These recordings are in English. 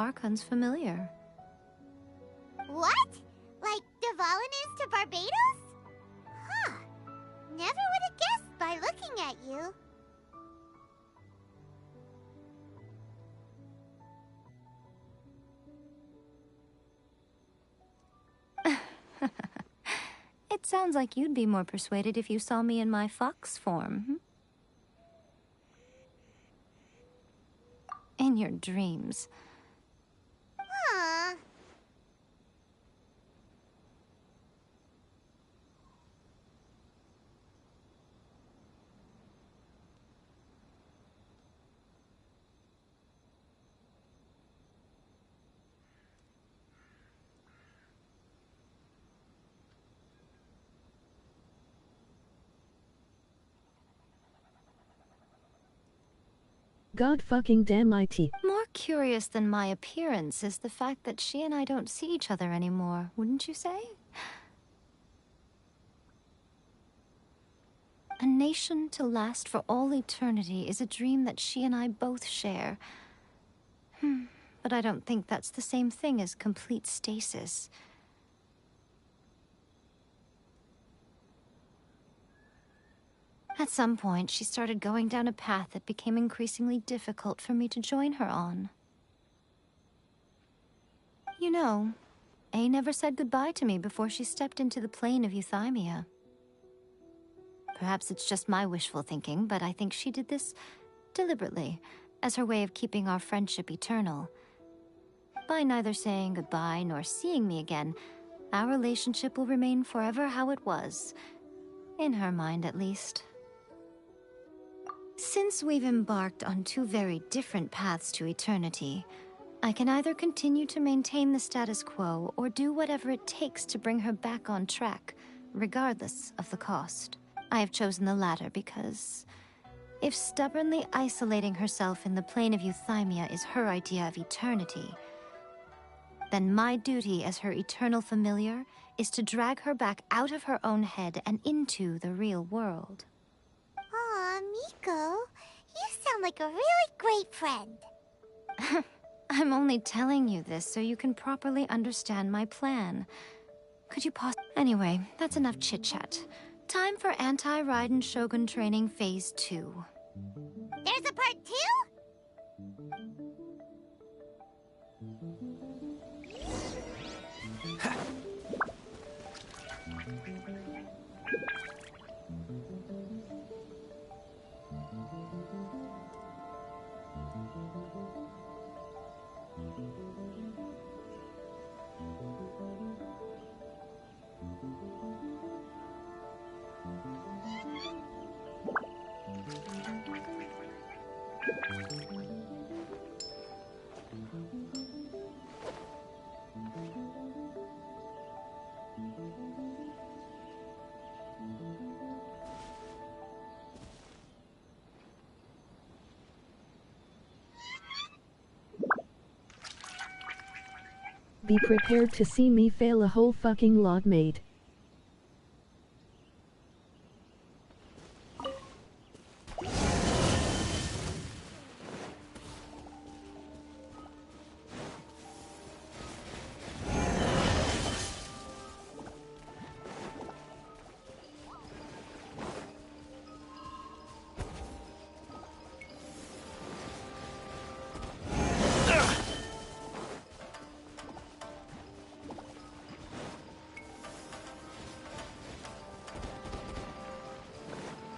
Archon's familiar. What? Like Devalin is to Barbados? Huh. Never would have guessed by looking at you. It sounds like you'd be more persuaded if you saw me in my fox form. In your dreams. Huh. God fucking damn it. More curious than my appearance is the fact that she and I don't see each other anymore, wouldn't you say? A nation to last for all eternity is a dream that she and I both share. But I don't think that's the same thing as complete stasis. At some point, she started going down a path that became increasingly difficult for me to join her on. You know, A never said goodbye to me before she stepped into the plane of Euthymia. Perhaps it's just my wishful thinking, but I think she did this deliberately, as her way of keeping our friendship eternal. By neither saying goodbye nor seeing me again, our relationship will remain forever how it was. In her mind, at least. Since we've embarked on two very different paths to eternity, I can either continue to maintain the status quo or do whatever it takes to bring her back on track, regardless of the cost. I have chosen the latter because if stubbornly isolating herself in the plane of Euthymia is her idea of eternity, then my duty as her eternal familiar is to drag her back out of her own head and into the real world. Aw, Miko, you sound like a really great friend. I'm only telling you this so you can properly understand my plan. Could you Anyway, that's enough chit-chat. Time for Anti-Raiden Shogun Training Phase 2. There's a part 2? Be prepared to see me fail a whole fucking lot, mate.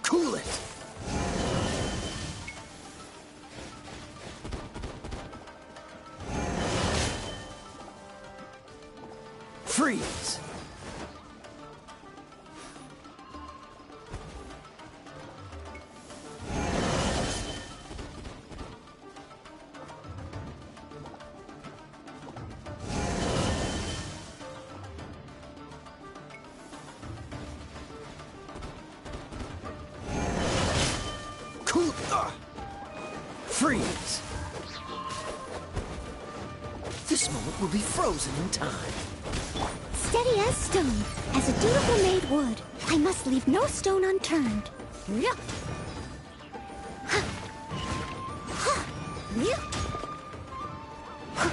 Cool it! Freeze! Freeze! This moment will be frozen in time. Steady as stone, as a dutiful maid would. I must leave no stone unturned. Yeah. Ha. Ha. Yeah. Ha.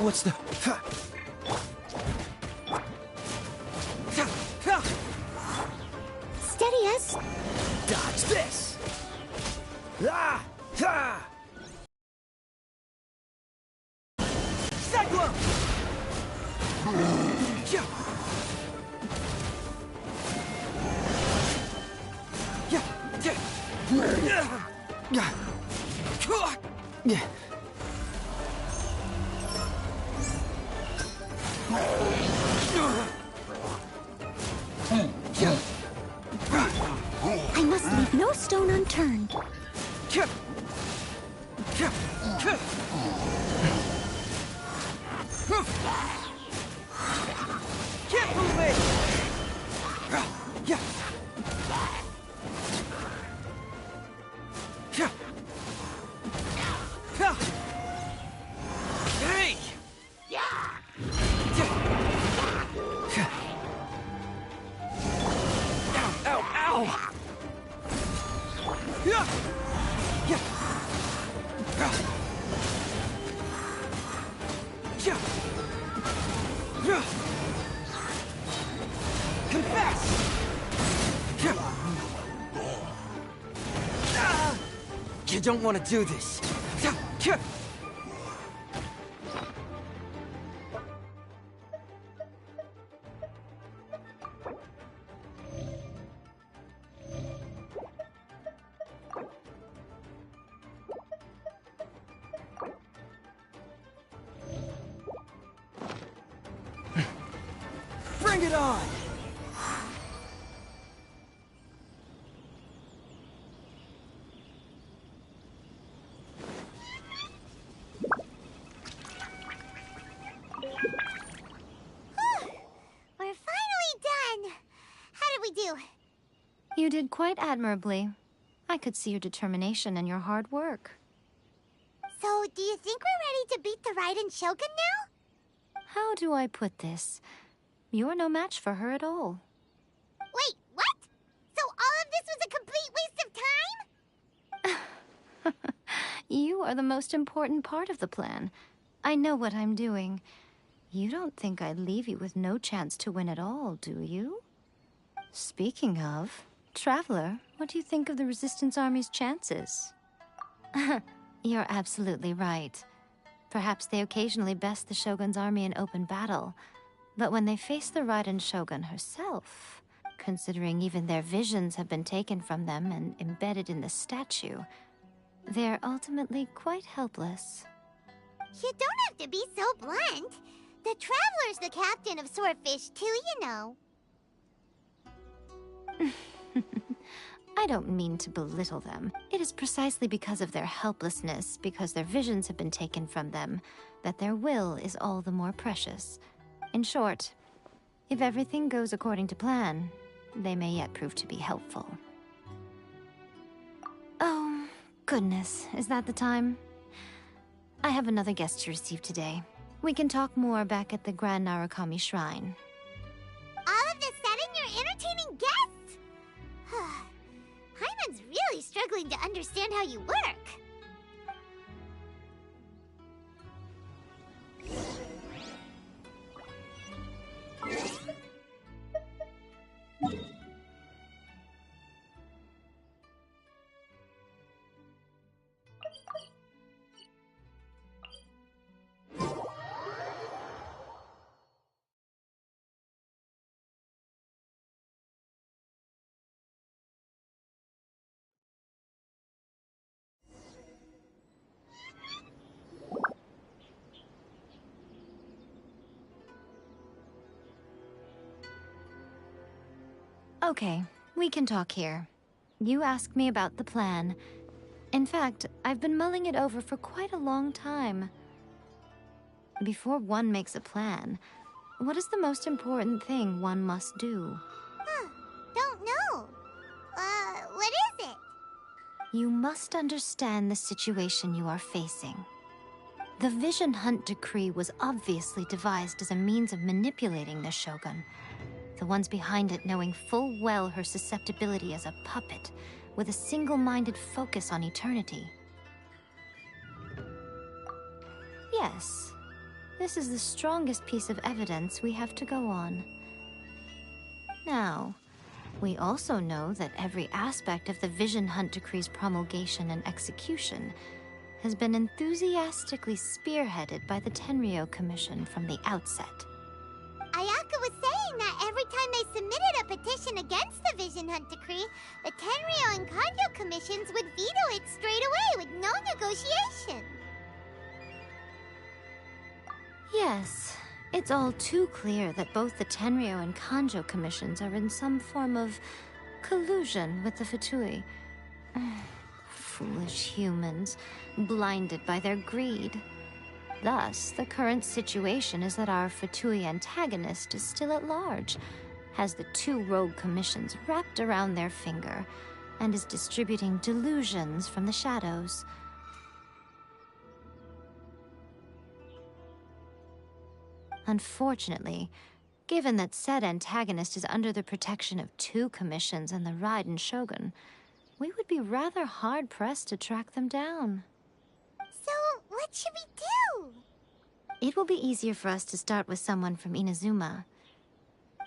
What's the... Steady as... Dodge this! Ah! Ah! Cyclone! Yeah! Yeah! Yeah! Yeah! Yeah! I must leave no stone unturned. Can't move me! Hey! Ow, ow! Yeah! Yeah! Yeah! Yeah! Confess! Yeah! Ah! You don't want to do this. Yeah! Bring it on! We're finally done. How did we do? You did quite admirably. I could see your determination and your hard work. So, do you think we're ready to beat the Raiden Shogun now? How do I put this? You're no match for her at all. Wait, what? So all of this was a complete waste of time? You are the most important part of the plan. I know what I'm doing. You don't think I'd leave you with no chance to win at all, do you? Speaking of, Traveler, what do you think of the Resistance Army's chances? You're absolutely right. Perhaps they occasionally best the Shogun's army in open battle, but when they face the Raiden Shogun herself, considering even their visions have been taken from them and embedded in the statue, they're ultimately quite helpless. You don't have to be so blunt. The Traveler's the captain of Swordfish too, you know. I don't mean to belittle them. It is precisely because of their helplessness, because their visions have been taken from them, that their will is all the more precious. In short, if everything goes according to plan, they may yet prove to be helpful. Oh, goodness, is that the time? I have another guest to receive today. We can talk more back at the Grand Narukami Shrine. All of this sudden, you're entertaining guests? Hyman's really struggling to understand how you work. Okay, we can talk here. You asked me about the plan. In fact, I've been mulling it over for quite a long time. Before one makes a plan, what is the most important thing one must do? Don't know. What is it? You must understand the situation you are facing. The Vision Hunt Decree was obviously devised as a means of manipulating the Shogun. The ones behind it knowing full well her susceptibility as a puppet, with a single-minded focus on eternity. Yes, This is the strongest piece of evidence we have to go on. Now, we also know that every aspect of the Vision Hunt Decree's promulgation and execution has been enthusiastically spearheaded by the Tenryou Commission from the outset. Ayaka was saying that every time they submitted a petition against the Vision Hunt Decree, the Tenryou and Kanjo commissions would veto it straight away with no negotiation. Yes, it's all too clear that both the Tenryou and Kanjo commissions are in some form of collusion with the Fatui. Foolish humans, blinded by their greed. Thus, the current situation is that our Fatui antagonist is still at large, has the two rogue commissions wrapped around their finger, and is distributing delusions from the shadows. Unfortunately, given that said antagonist is under the protection of two commissions and the Raiden Shogun, we would be rather hard-pressed to track them down. So, what should we do? It will be easier for us to start with someone from Inazuma.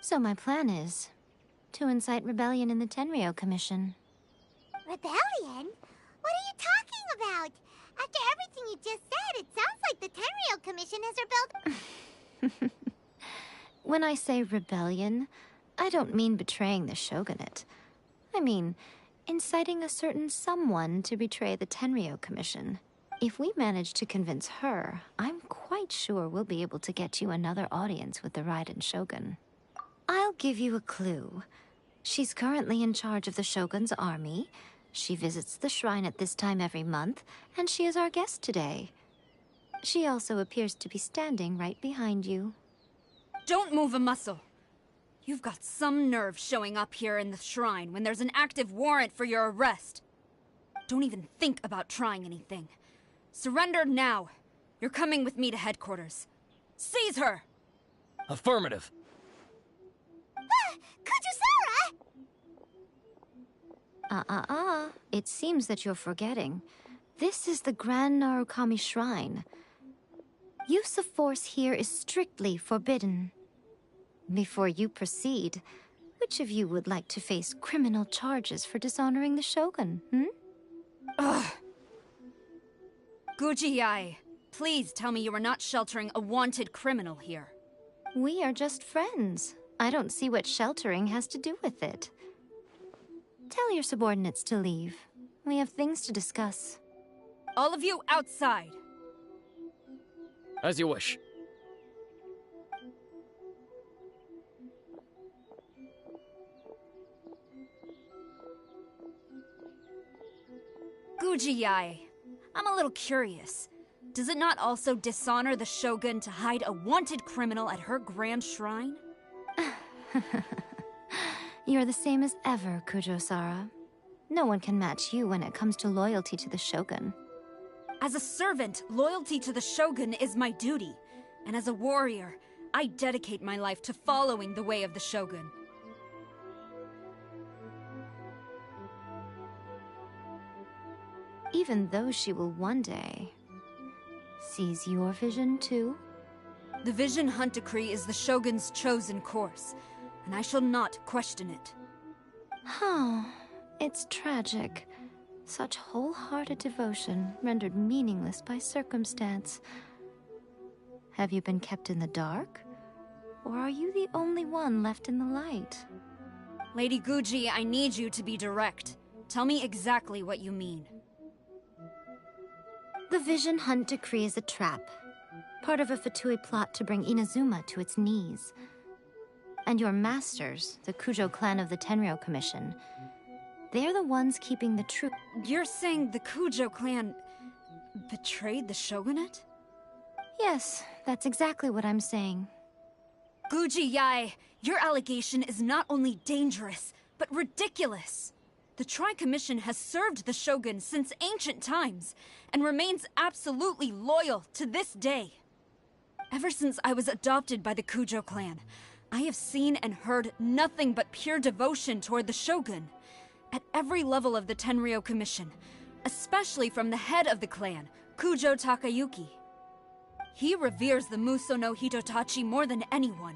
So my plan is to incite rebellion in the Tenryou Commission. Rebellion? What are you talking about? After everything you just said, it sounds like the Tenryou Commission has rebelled. When I say rebellion, I don't mean betraying the shogunate. I mean inciting a certain someone to betray the Tenryou Commission. If we manage to convince her, I'm quite sure we'll be able to get you another audience with the Raiden Shogun. I'll give you a clue. She's currently in charge of the Shogun's army. She visits the shrine at this time every month, and she is our guest today. She also appears to be standing right behind you. Don't move a muscle. You've got some nerve showing up here in the shrine when there's an active warrant for your arrest. Don't even think about trying anything. Surrender now. You're coming with me to headquarters. Seize her! Affirmative. Kujusara! It seems that you're forgetting. This is the Grand Narukami Shrine. Use of force here is strictly forbidden. Before you proceed, which of you would like to face criminal charges for dishonoring the Shogun, Ugh. Guji-ai, please tell me you are not sheltering a wanted criminal here. We are just friends. I don't see what sheltering has to do with it. Tell your subordinates to leave. We have things to discuss. All of you outside! As you wish. Guji-ai, I'm a little curious. Does it not also dishonor the Shogun to hide a wanted criminal at her grand shrine? You're the same as ever, Kujo-sara. No one can match you when it comes to loyalty to the Shogun. As a servant, loyalty to the Shogun is my duty. And as a warrior, I dedicate my life to following the way of the Shogun. Even though she will one day seize your vision too? The Vision Hunt Decree is the Shogun's chosen course, and I shall not question it. It's tragic. Such wholehearted devotion rendered meaningless by circumstance. Have you been kept in the dark? Or are you the only one left in the light? Lady Guji, I need you to be direct. Tell me exactly what you mean. The Vision Hunt Decree is a trap. Part of a Fatui plot to bring Inazuma to its knees. And your masters, the Kujo clan of the Tenryou Commission, they're the ones keeping the truth. You're saying the Kujo clan betrayed the Shogunate? Yes, that's exactly what I'm saying. Guji-ai, your allegation is not only dangerous, but ridiculous. The Tri-Commission has served the Shogun since ancient times, and remains absolutely loyal to this day. Ever since I was adopted by the Kujo clan, I have seen and heard nothing but pure devotion toward the Shogun. At every level of the Tenryou Commission, especially from the head of the clan, Kujo Takayuki. He reveres the Muso no Hitotachi more than anyone.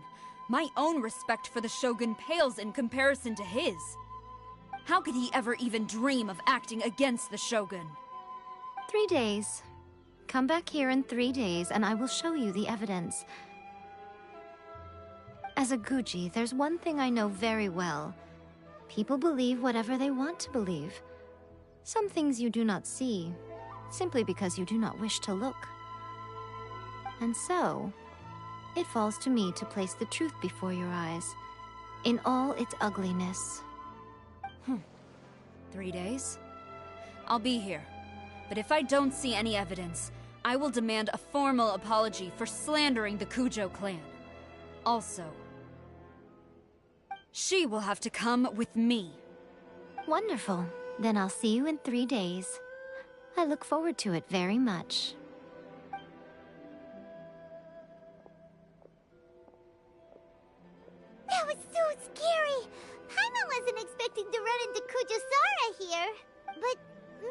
My own respect for the Shogun pales in comparison to his. How could he ever even dream of acting against the Shogun? 3 days. Come back here in 3 days and I will show you the evidence. As a Guji, there's one thing I know very well. People believe whatever they want to believe. Some things you do not see, simply because you do not wish to look. And so, it falls to me to place the truth before your eyes, in all its ugliness. 3 days? I'll be here. But if I don't see any evidence, I will demand a formal apology for slandering the Kujo clan. Also, she will have to come with me. Wonderful. Then I'll see you in 3 days. I look forward to it very much. That was so scary! Paimon wasn't expecting to run into Kujosara here. But,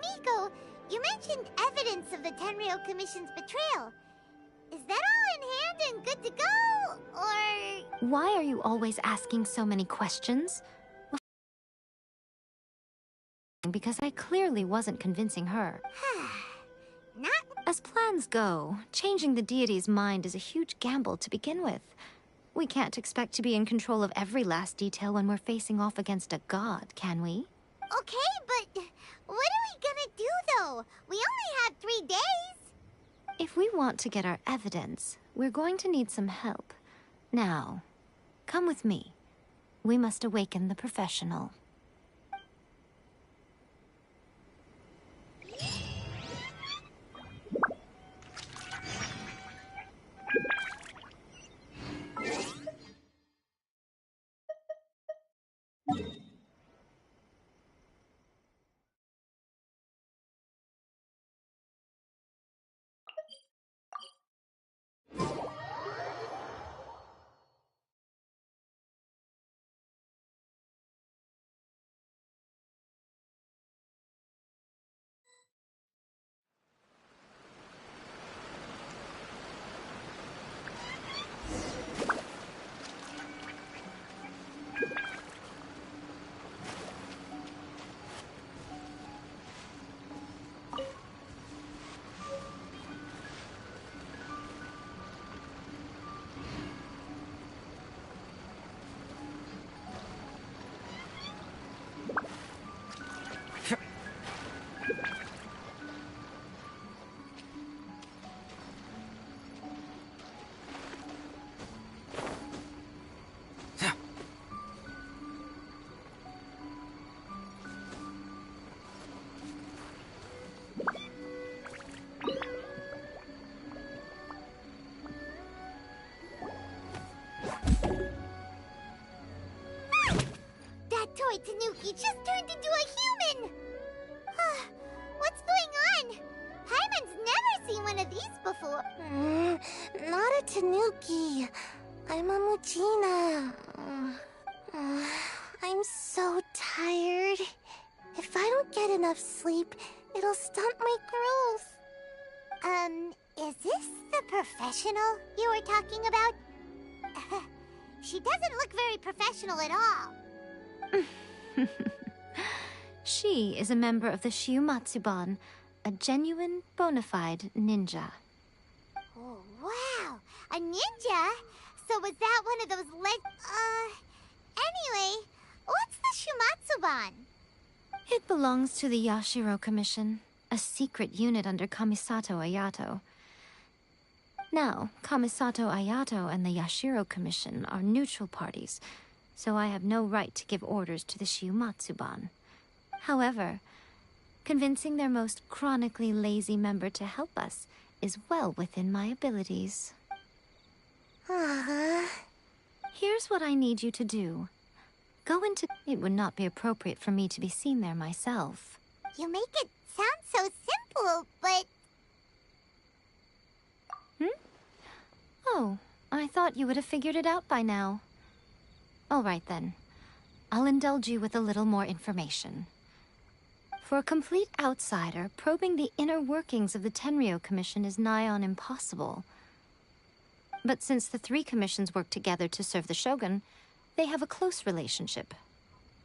Miko, you mentioned evidence of the Tenryou Commission's betrayal. Is that all in hand and good to go, or...? Why are you always asking so many questions? Because I clearly wasn't convincing her. Not... As plans go, changing the deity's mind is a huge gamble to begin with. We can't expect to be in control of every last detail when we're facing off against a god, can we? Okay, but what are we gonna do, though? We only have 3 days! If we want to get our evidence, we're going to need some help. Now, come with me. We must awaken the professional. Toy Tanuki just turned into a human! What's going on? Paimon's never seen one of these before. Not a Tanuki. I'm a Mujina. I'm so tired. If I don't get enough sleep, it'll stunt my growth. Is this the professional you were talking about? She doesn't look very professional at all. She is a member of the Shiumatsuban, a genuine, bona fide ninja. Oh, wow! A ninja? So was that one of those Anyway, what's the Shiumatsuban? It belongs to the Yashiro Commission, a secret unit under Kamisato Ayato. Now, Kamisato Ayato and the Yashiro Commission are neutral parties, so I have no right to give orders to the Shiumatsuban. However, convincing their most chronically lazy member to help us is well within my abilities. Here's what I need you to do. Go into... It would not be appropriate for me to be seen there myself. You make it sound so simple, but... Oh, I thought you would have figured it out by now. All right then. I'll indulge you with a little more information. For a complete outsider, probing the inner workings of the Tenryou Commission is nigh on impossible. But since the three commissions work together to serve the Shogun, they have a close relationship.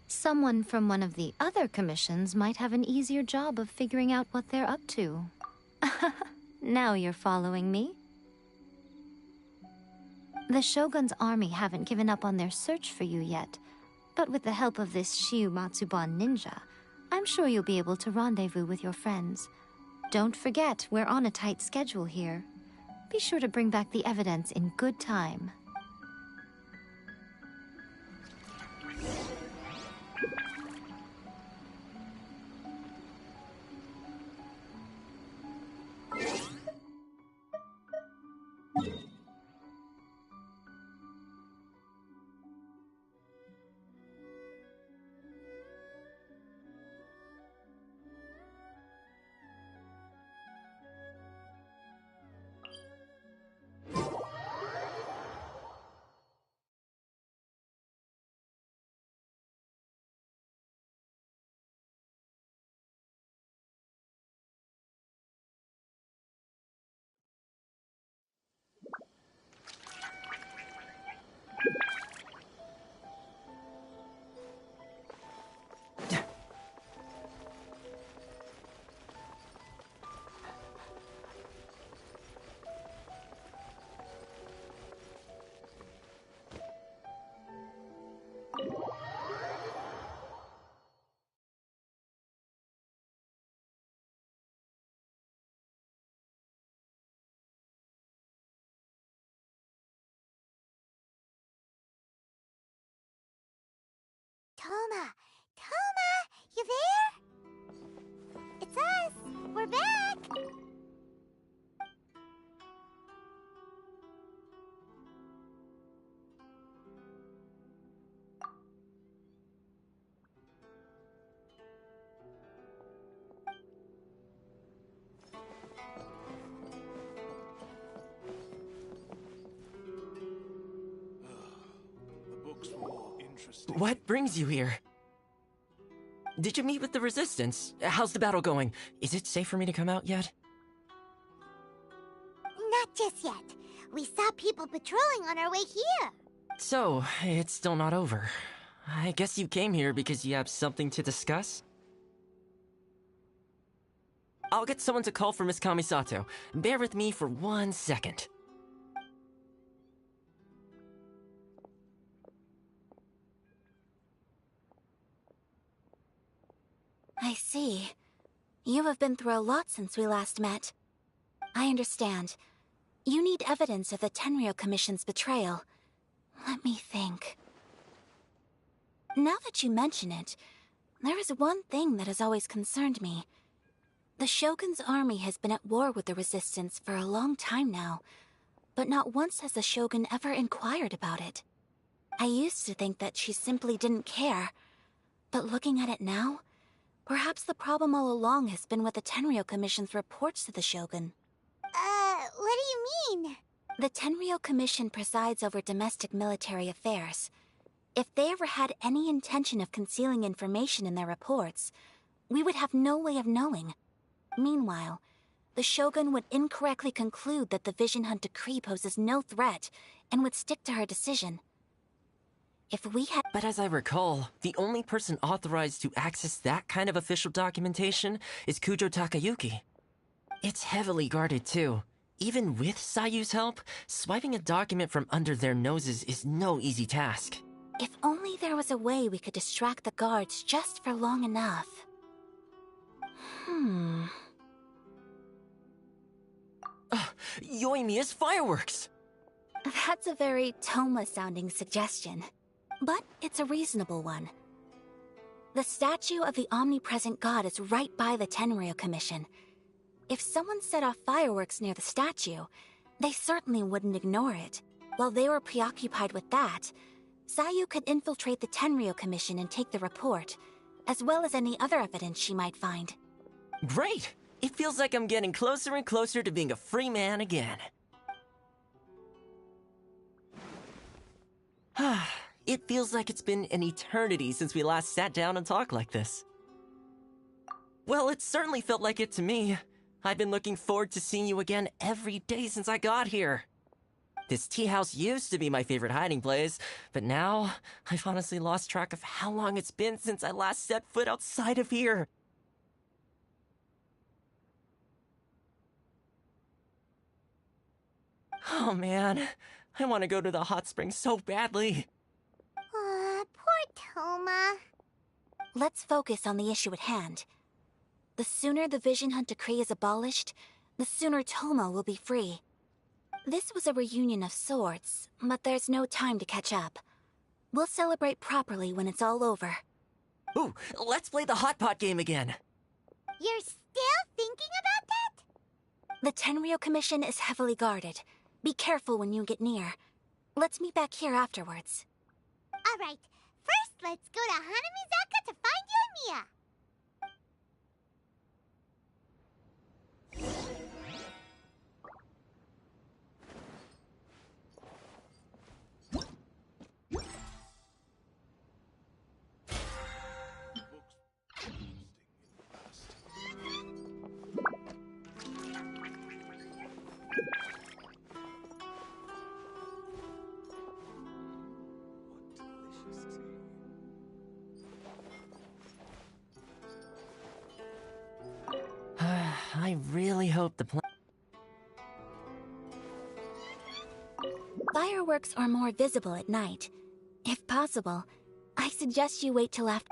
Someone from one of the other commissions might have an easier job of figuring out what they're up to. Now you're following me? The Shogun's army haven't given up on their search for you yet, but with the help of this Shiu Matsuban ninja, I'm sure you'll be able to rendezvous with your friends. Don't forget, we're on a tight schedule here. Be sure to bring back the evidence in good time. Toma! Toma! You there? It's us! We're back! The books were more interesting. What brings you here? Did you meet with the Resistance? How's the battle going? Is it safe for me to come out yet? Not just yet. We saw people patrolling on our way here. So, it's still not over. I guess you came here because you have something to discuss? I'll get someone to call for Miss Kamisato. Bear with me for 1 second. I see. You have been through a lot since we last met. I understand. You need evidence of the Tenryou Commission's betrayal. Let me think. Now that you mention it, there is one thing that has always concerned me. The Shogun's army has been at war with the Resistance for a long time now, but not once has the Shogun ever inquired about it. I used to think that she simply didn't care, but looking at it now, perhaps the problem all along has been with the Tenryou Commission's reports to the Shogun. What do you mean? The Tenryou Commission presides over domestic military affairs. If they ever had any intention of concealing information in their reports, we would have no way of knowing. Meanwhile, the Shogun would incorrectly conclude that the Vision Hunt decree poses no threat and would stick to her decision. If we had— But as I recall, the only person authorized to access that kind of official documentation is Kujo Takayuki. It's heavily guarded too. Even with Sayu's help, swiping a document from under their noses is no easy task. If only there was a way we could distract the guards just for long enough. Yoimiya's fireworks! That's a very Toma-sounding suggestion, but it's a reasonable one. The statue of the omnipresent god is right by the Tenryou Commission. If someone set off fireworks near the statue, they certainly wouldn't ignore it. While they were preoccupied with that, Sayu could infiltrate the Tenryou Commission and take the report, as well as any other evidence she might find. Great! It feels like I'm getting closer and closer to being a free man again. It feels like it's been an eternity since we last sat down and talked like this. Well, it certainly felt like it to me. I've been looking forward to seeing you again every day since I got here. This tea house used to be my favorite hiding place, but now I've honestly lost track of how long it's been since I last set foot outside of here. Oh man, I want to go to the hot springs so badly. Poor Toma. Let's focus on the issue at hand. The sooner the Vision Hunt Decree is abolished, the sooner Toma will be free. This was a reunion of sorts, but there's no time to catch up. We'll celebrate properly when it's all over. Ooh, let's play the hot pot game again. You're still thinking about that? The Tenryou Commission is heavily guarded. Be careful when you get near. Let's meet back here afterwards. Alright, first let's go to Hanamizaka to find Yoimiya. I really hope the plan. Fireworks are more visible at night. If possible, I suggest you wait till after.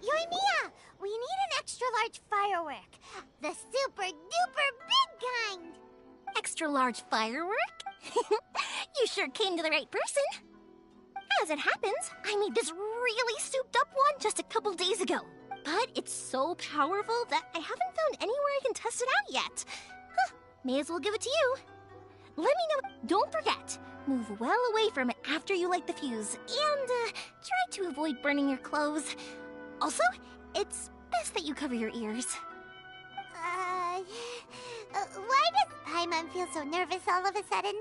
Yoimiya, we need an extra large firework. The super duper big kind. Extra large firework? You sure came to the right person. As it happens, I made this really souped up one just a couple days ago. But it's so powerful that I haven't found anywhere I can test it out yet. Huh, may as well give it to you. Let me know. Don't forget, move well away from it after you light the fuse. And try to avoid burning your clothes. Also, it's best that you cover your ears. Why does Paimon feel so nervous all of a sudden?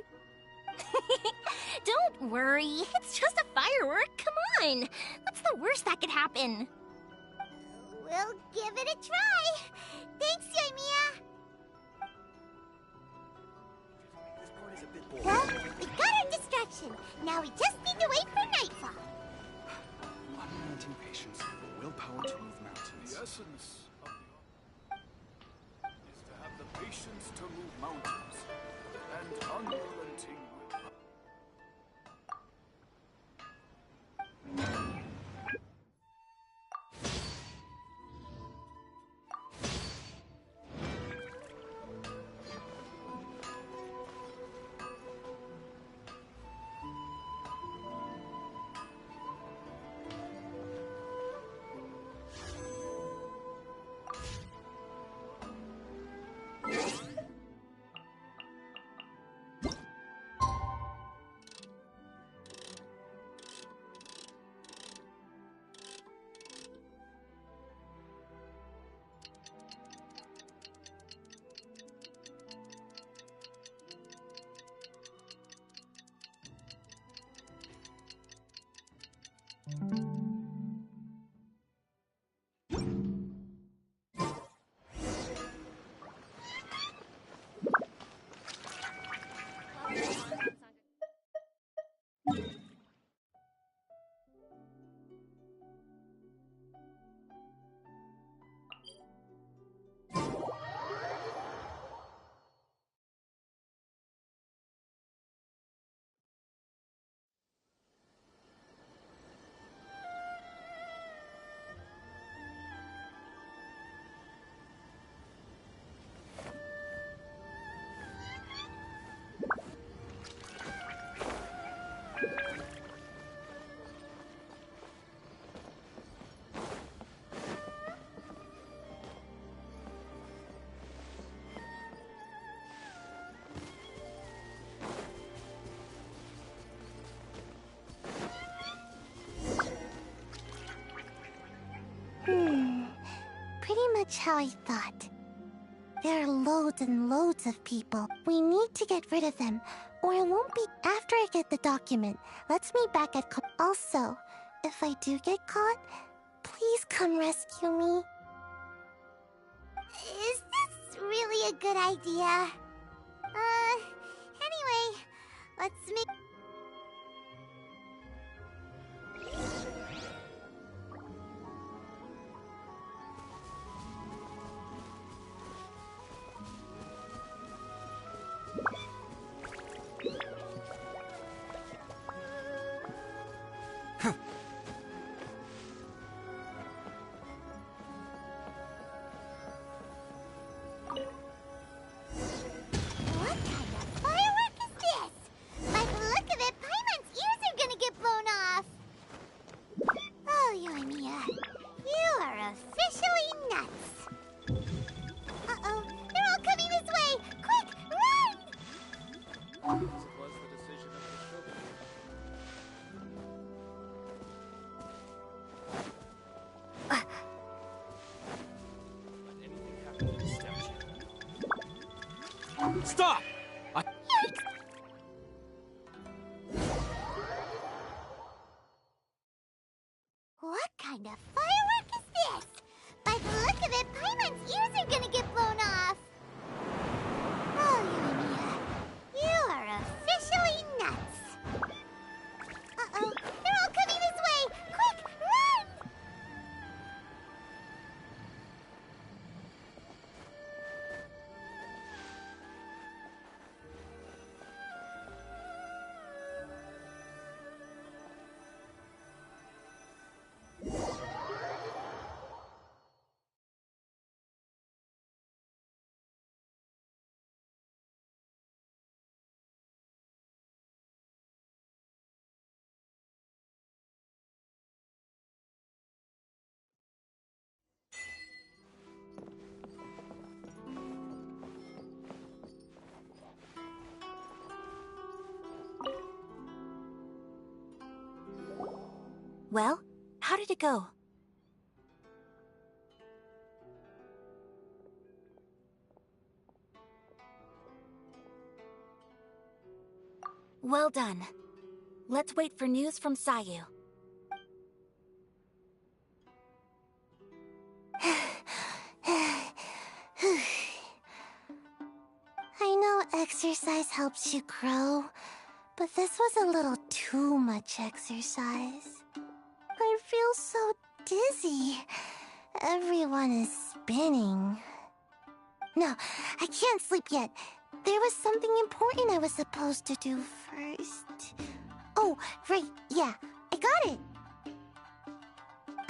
Don't worry, it's just a firework. Come on. What's the worst that could happen? We'll give it a try. Thanks, Yoimiya. Well, we got our distraction. Now we just need to wait for nightfall. Unrelenting patience, willpower to move mountains. The essence of the art is to have the patience to move mountains, and unrelenting will. Pretty much how I thought. There are loads and loads of people. We need to get rid of them, or it won't be after I get the document. Let's meet back at Also, if I do get caught, please come rescue me. Is this really a good idea? Anyway, let's make... Stop! What kind of firework is this? By the look of it, Paimon's ears are gonna get blown off! Oh, Yoimiya, you are officially nuts! Uh-oh, they're all coming this way! Quick, run! Well, how did it go? Well done. Let's wait for news from Sayu. I know exercise helps you grow, but this was a little too much exercise. I feel so dizzy. Everyone is spinning. No, I can't sleep yet. There was something important I was supposed to do first. Oh, right, yeah, I got it.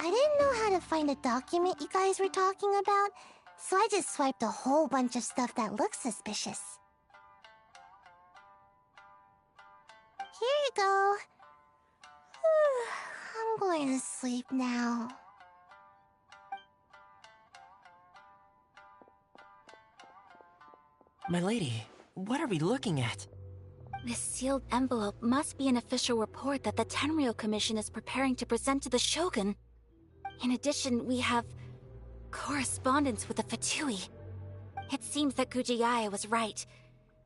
I didn't know how to find a document you guys were talking about, so I just swiped a whole bunch of stuff that looks suspicious. Here you go. I'm going to sleep now. My lady, what are we looking at? This sealed envelope must be an official report that the Tenryou Commission is preparing to present to the Shogun. In addition, we have correspondence with the Fatui. It seems that Kujiai was right.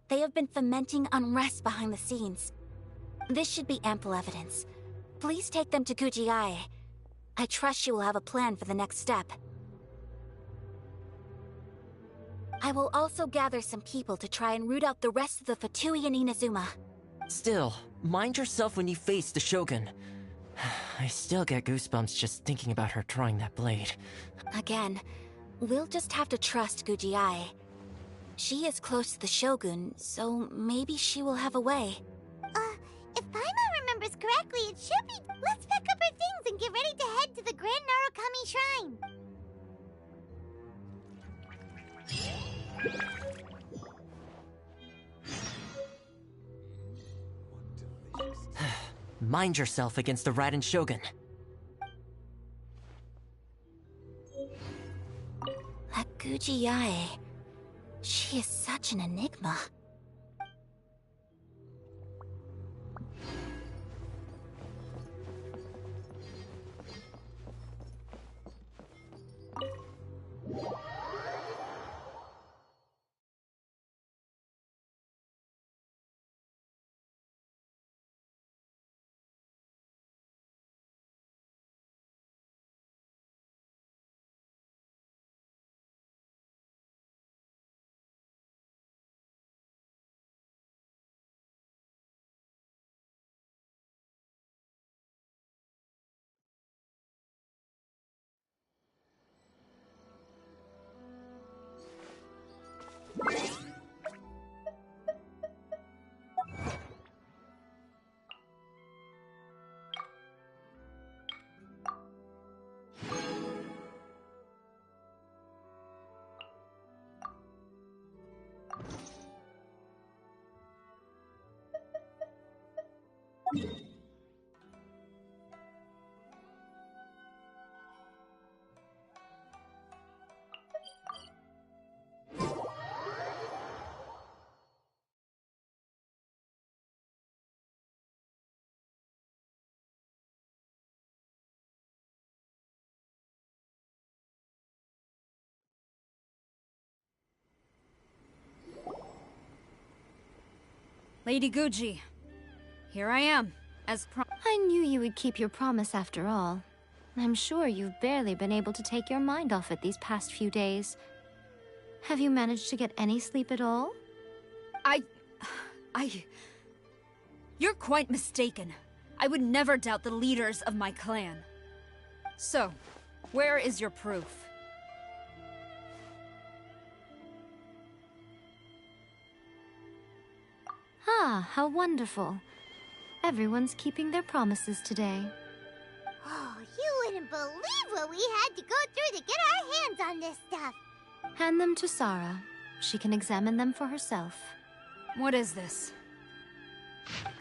They have been fomenting unrest behind the scenes. This should be ample evidence. Please take them to Kuji-ai. I trust she will have a plan for the next step. I will also gather some people to try and root out the rest of the Fatui in Inazuma. Still, mind yourself when you face the Shogun. I still get goosebumps just thinking about her drawing that blade. Again, we'll just have to trust Kuji-ai. She is close to the Shogun, so maybe she will have a way. If Paimon remembers correctly, it should be... Let's pack up our things and get ready to head to the Grand Narukami Shrine. Mind yourself against the Raiden Shogun. That Kuji-ai... She is such an enigma. Lady Guji, here I am, as I knew you would keep your promise after all. I'm sure you've barely been able to take your mind off it these past few days. Have you managed to get any sleep at all? You're quite mistaken. I would never doubt the leaders of my clan. So, where is your proof? Ah, how wonderful. Everyone's keeping their promises today. Oh, you wouldn't believe what we had to go through to get our hands on this stuff. Hand them to Sarah. She can examine them for herself. What is this?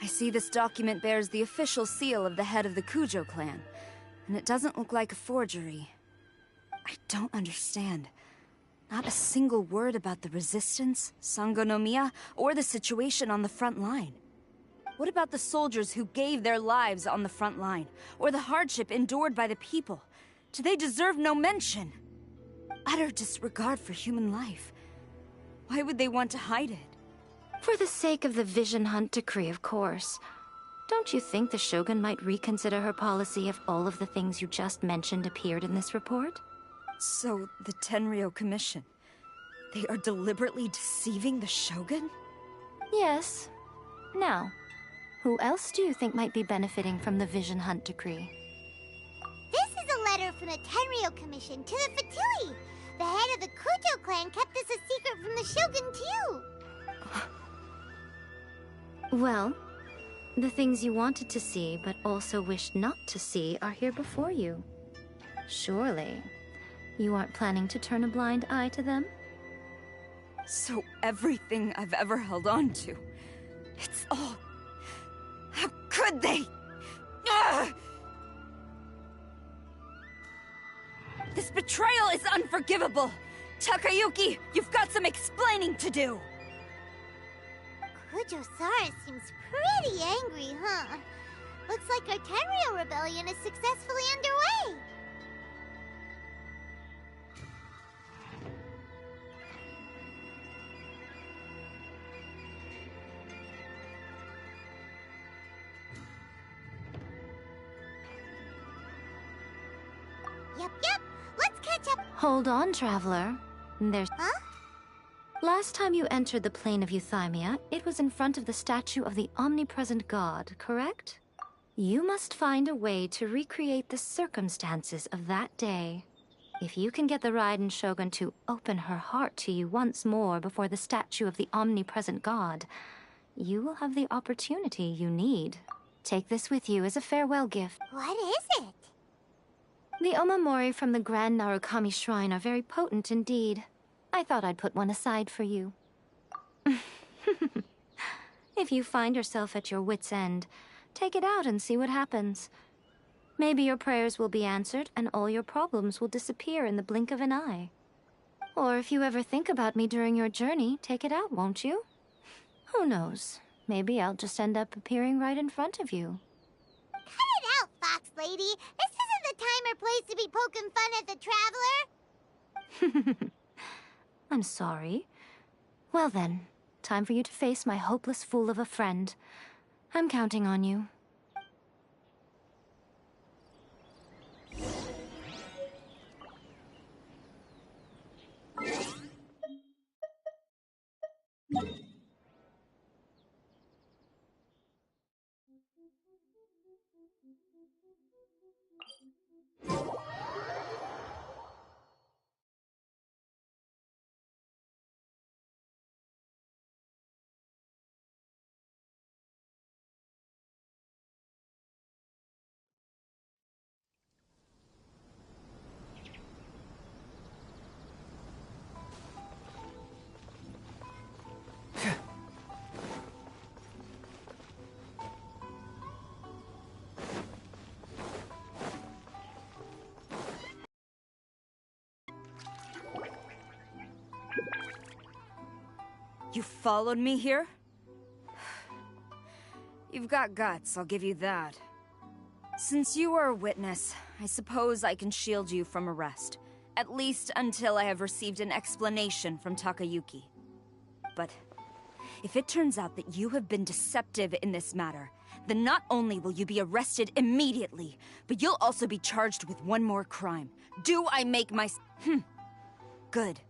I see this document bears the official seal of the head of the Kujo clan, and it doesn't look like a forgery. I don't understand. Not a single word about the resistance, Sangonomiya, or the situation on the front line. What about the soldiers who gave their lives on the front line, or the hardship endured by the people? Do they deserve no mention? Utter disregard for human life. Why would they want to hide it? For the sake of the Vision Hunt decree, of course. Don't you think the Shogun might reconsider her policy if all of the things you just mentioned appeared in this report? So, the Tenryo Commission, they are deliberately deceiving the Shogun? Yes. Now, who else do you think might be benefiting from the Vision Hunt decree? This is a letter from the Tenryo Commission to the Fatui. The head of the Kujo clan kept this a secret from the Shogun, too. Well, the things you wanted to see but also wished not to see are here before you. Surely, you aren't planning to turn a blind eye to them? So everything I've ever held on to, it's all... How could they? Ugh! This betrayal is unforgivable! Takayuki, you've got some explaining to do! Kujo-Sara seems pretty angry, huh? Looks like our Tenryo rebellion is successfully underway. Yep. Let's catch up. Hold on, traveler. There's... Huh? Last time you entered the plane of Euthymia, it was in front of the statue of the omnipresent god, correct? You must find a way to recreate the circumstances of that day. If you can get the Raiden Shogun to open her heart to you once more before the statue of the omnipresent god, you will have the opportunity you need. Take this with you as a farewell gift. What is it? The omamori from the Grand Narukami Shrine are very potent indeed. I thought I'd put one aside for you. If you find yourself at your wit's end, take it out and see what happens. Maybe your prayers will be answered and all your problems will disappear in the blink of an eye. Or if you ever think about me during your journey, take it out, won't you? Who knows? Maybe I'll just end up appearing right in front of you. Cut it out, Fox Lady. This isn't the time or place to be poking fun at the traveler. I'm sorry. Well then, time for you to face my hopeless fool of a friend. I'm counting on you. You followed me here? You've got guts, I'll give you that. Since you are a witness, I suppose I can shield you from arrest. At least until I have received an explanation from Takayuki. But if it turns out that you have been deceptive in this matter, then not only will you be arrested immediately, but you'll also be charged with one more crime. Do I make my... Good.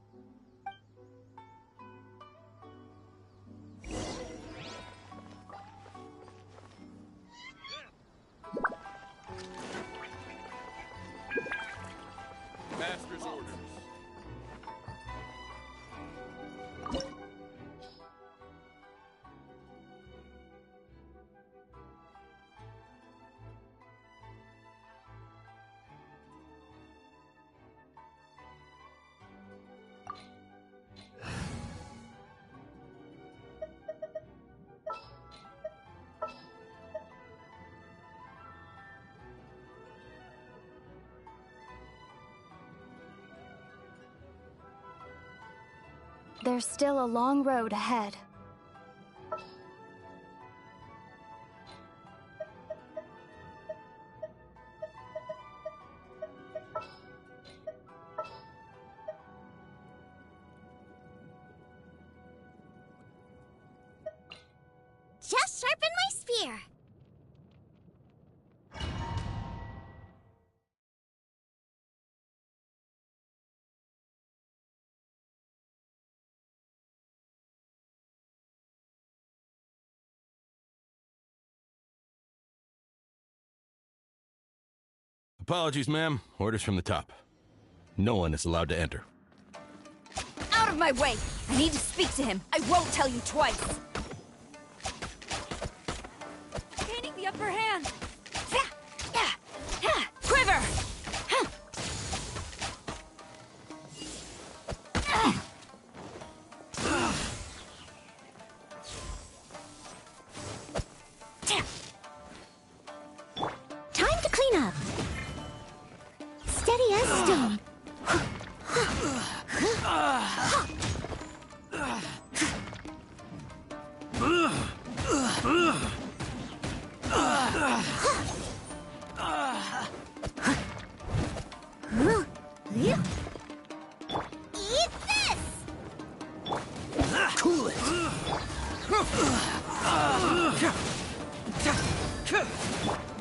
Master's orders. There's still a long road ahead. Just sharpen my spear. Apologies, ma'am. Orders from the top. No one is allowed to enter. Out of my way! I need to speak to him. I won't tell you twice. Gaining the upper hand. Quiver! Time to clean up. Steady as stone. Eat this! Cool it!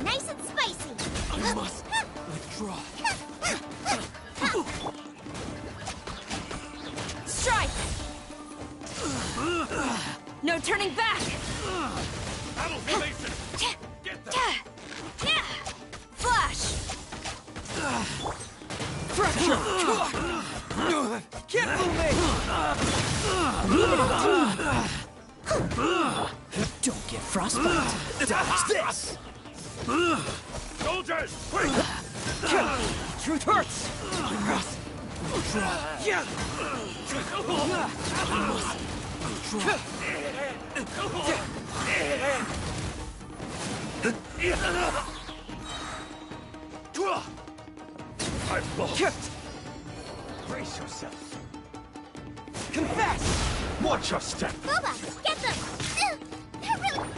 Nice and spicy. I must withdraw. Can't fool me! Don't get frostbite. Dodge this! Soldiers, quick! Truth hurts! I've lost. Brace yourself. Confess! Watch your step. Boba, get them! They're really...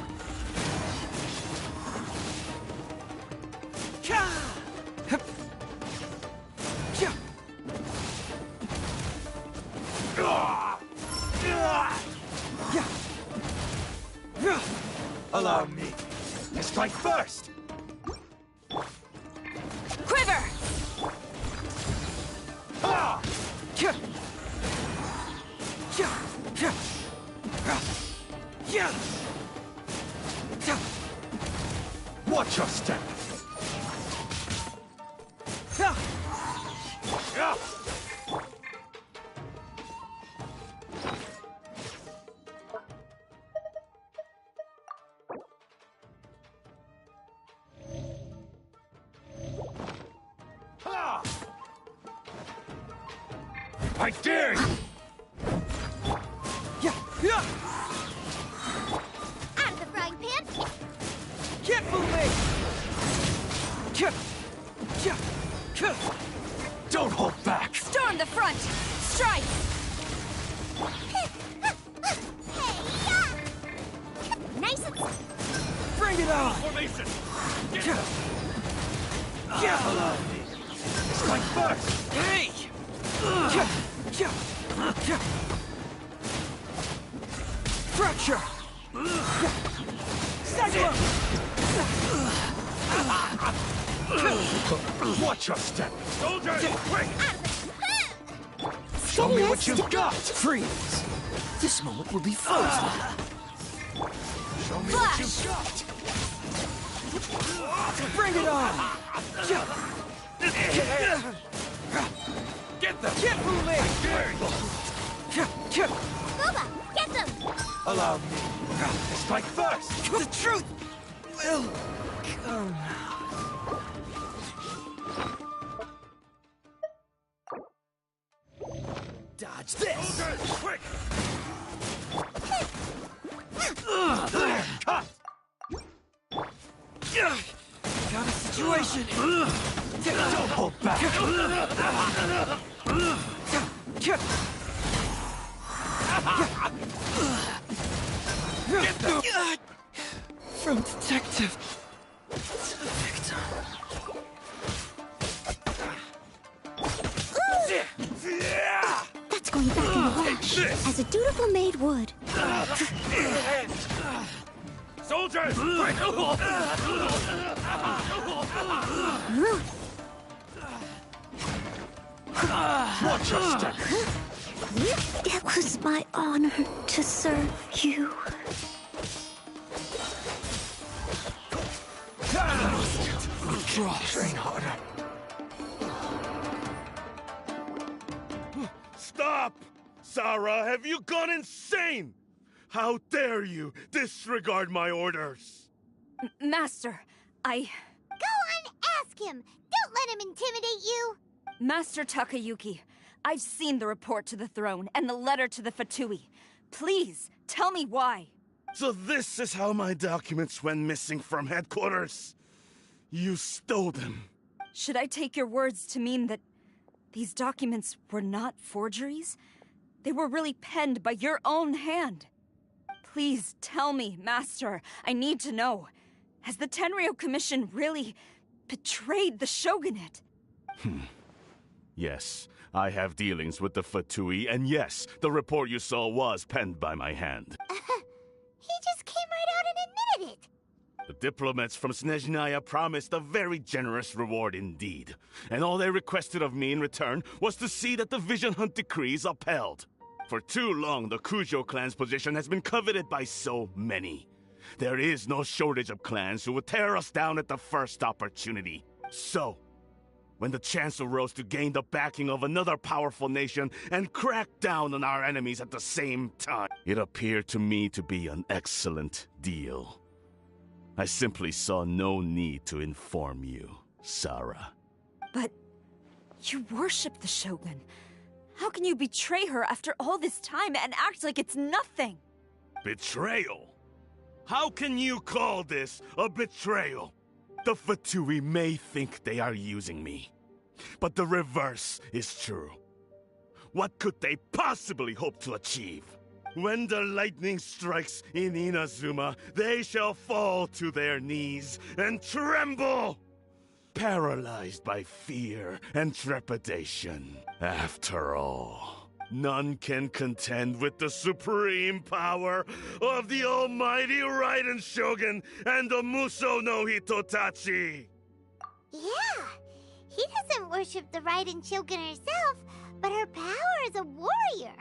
Allow me. I strike first. Quiver! Ha! Watch your step. I dare you! Out of the frying pan! Can't fool me! Don't hold back! Storm the front! Strike! Nice and... Bring it on! Formation! Allow me. Strike first! Hey! Fracture! Cyclone! Watch your step! Soldiers, quick! Show Steady me as what you've got! Freeze! This moment will be frozen. Show me what you've got! Bring it on! Get them! Can't fool me! Dare you! Boba, get them! Allow me. Strike first! The truth will come. Dodge this! Soldiers, quick! Cut! Got a situation. Don't hold back! Get them! From detective to victim. That's going back in the wash, as a dutiful maid would. Soldiers, quick! Watch your step! It was my honor to serve you. Train harder. Stop! Sarah, have you gone insane? How dare you disregard my orders? Master, Go on, ask him! Don't let him intimidate you! Master Takayuki, I've seen the report to the throne and the letter to the Fatui. Please, tell me why. So this is how my documents went missing from headquarters? You stole them. Should I take your words to mean that these documents were not forgeries? They were really penned by your own hand. Please tell me, Master. I need to know. Has the Tenryo Commission really betrayed the Shogunate? Yes, I have dealings with the Fatui, and yes, the report you saw was penned by my hand. He just came right out and admitted it! The diplomats from Snezhnaya promised a very generous reward indeed, and all they requested of me in return was to see that the Vision Hunt decree is upheld. For too long, the Kujo clan's position has been coveted by so many. There is no shortage of clans who would tear us down at the first opportunity. So, when the chance arose to gain the backing of another powerful nation and crack down on our enemies at the same time. It appeared to me to be an excellent deal. I simply saw no need to inform you, Sarah. But you worship the Shogun. How can you betray her after all this time and act like it's nothing? Betrayal? How can you call this a betrayal? The Fatui may think they are using me, but the reverse is true. What could they possibly hope to achieve? When the lightning strikes in Inazuma, they shall fall to their knees and tremble, paralyzed by fear and trepidation. After all, none can contend with the supreme power of the almighty Raiden Shogun and the Muso no Hitotachi! Yeah, he doesn't worship the Raiden Shogun herself, but her power as a warrior,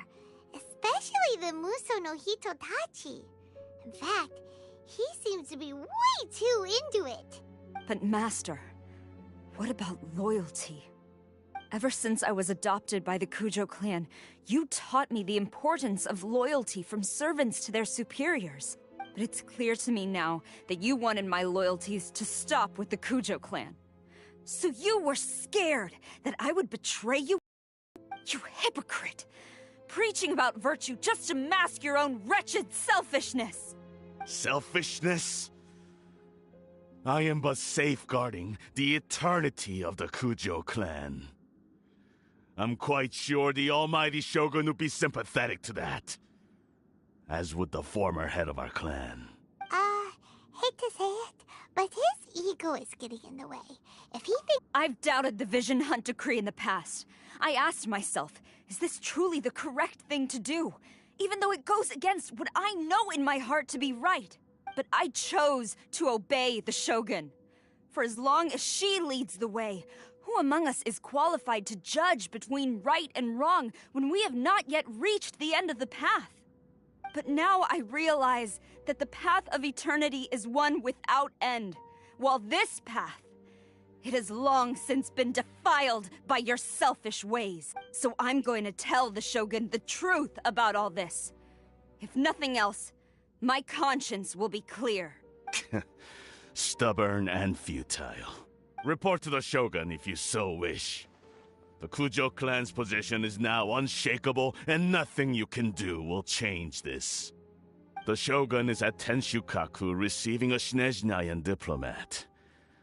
especially the Muso no Hitotachi. In fact, he seems to be way too into it. But Master, what about loyalty? Ever since I was adopted by the Kujo clan, you taught me the importance of loyalty from servants to their superiors. But it's clear to me now that you wanted my loyalties to stop with the Kujo clan. So you were scared that I would betray you? You hypocrite! Preaching about virtue just to mask your own wretched selfishness! Selfishness? I am but safeguarding the eternity of the Kujo clan. I'm quite sure the almighty Shogun would be sympathetic to that. As would the former head of our clan. Hate to say it, but his ego is getting in the way. If he thinks... I've doubted the Vision Hunt decree in the past. I asked myself, is this truly the correct thing to do? Even though it goes against what I know in my heart to be right. But I chose to obey the Shogun. For as long as she leads the way, who among us is qualified to judge between right and wrong when we have not yet reached the end of the path? But now I realize that the path of eternity is one without end, while this path, it has long since been defiled by your selfish ways. So I'm going to tell the Shogun the truth about all this. If nothing else, my conscience will be clear. Stubborn and futile. Report to the Shogun if you so wish. The Kujo clan's position is now unshakable, and nothing you can do will change this. The Shogun is at Tenshukaku receiving a Snezhnayan diplomat.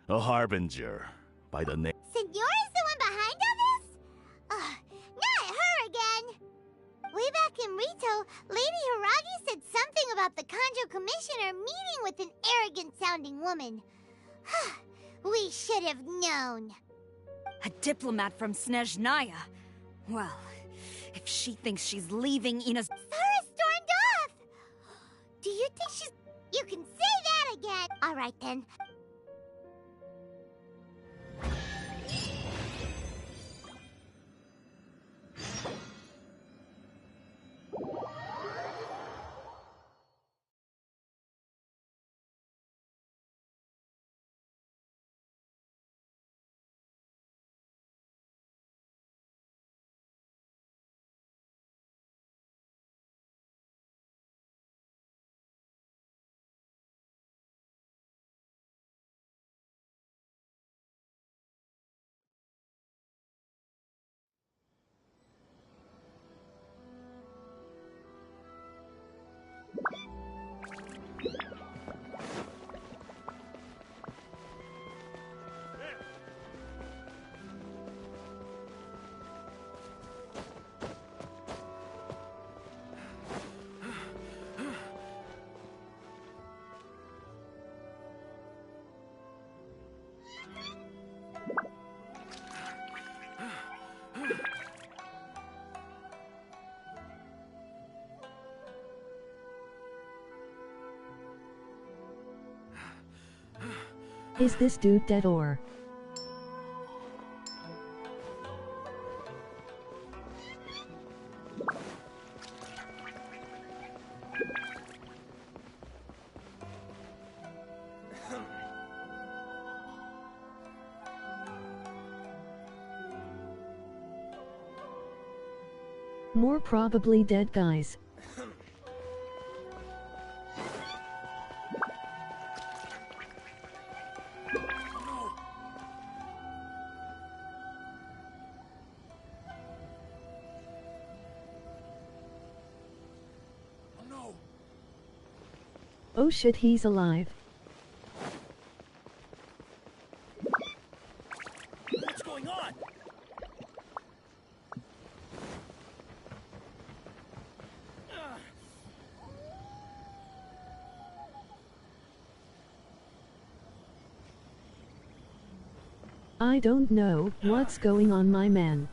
A harbinger by the name... Senora is the one behind all this? Not her again! Way back in Rito, Lady Hiragi said something about the Kanjo Commissioner meeting with an arrogant-sounding woman. We should have known. A diplomat from Snezhnaya? Well, if she thinks she's leaving Ina's... Sarah stormed off! Do you think she's... You can say that again! Alright then. Is this dude dead or? More probably dead guys. Oh shit, he's alive. What's going on? I don't know what's going on, my man.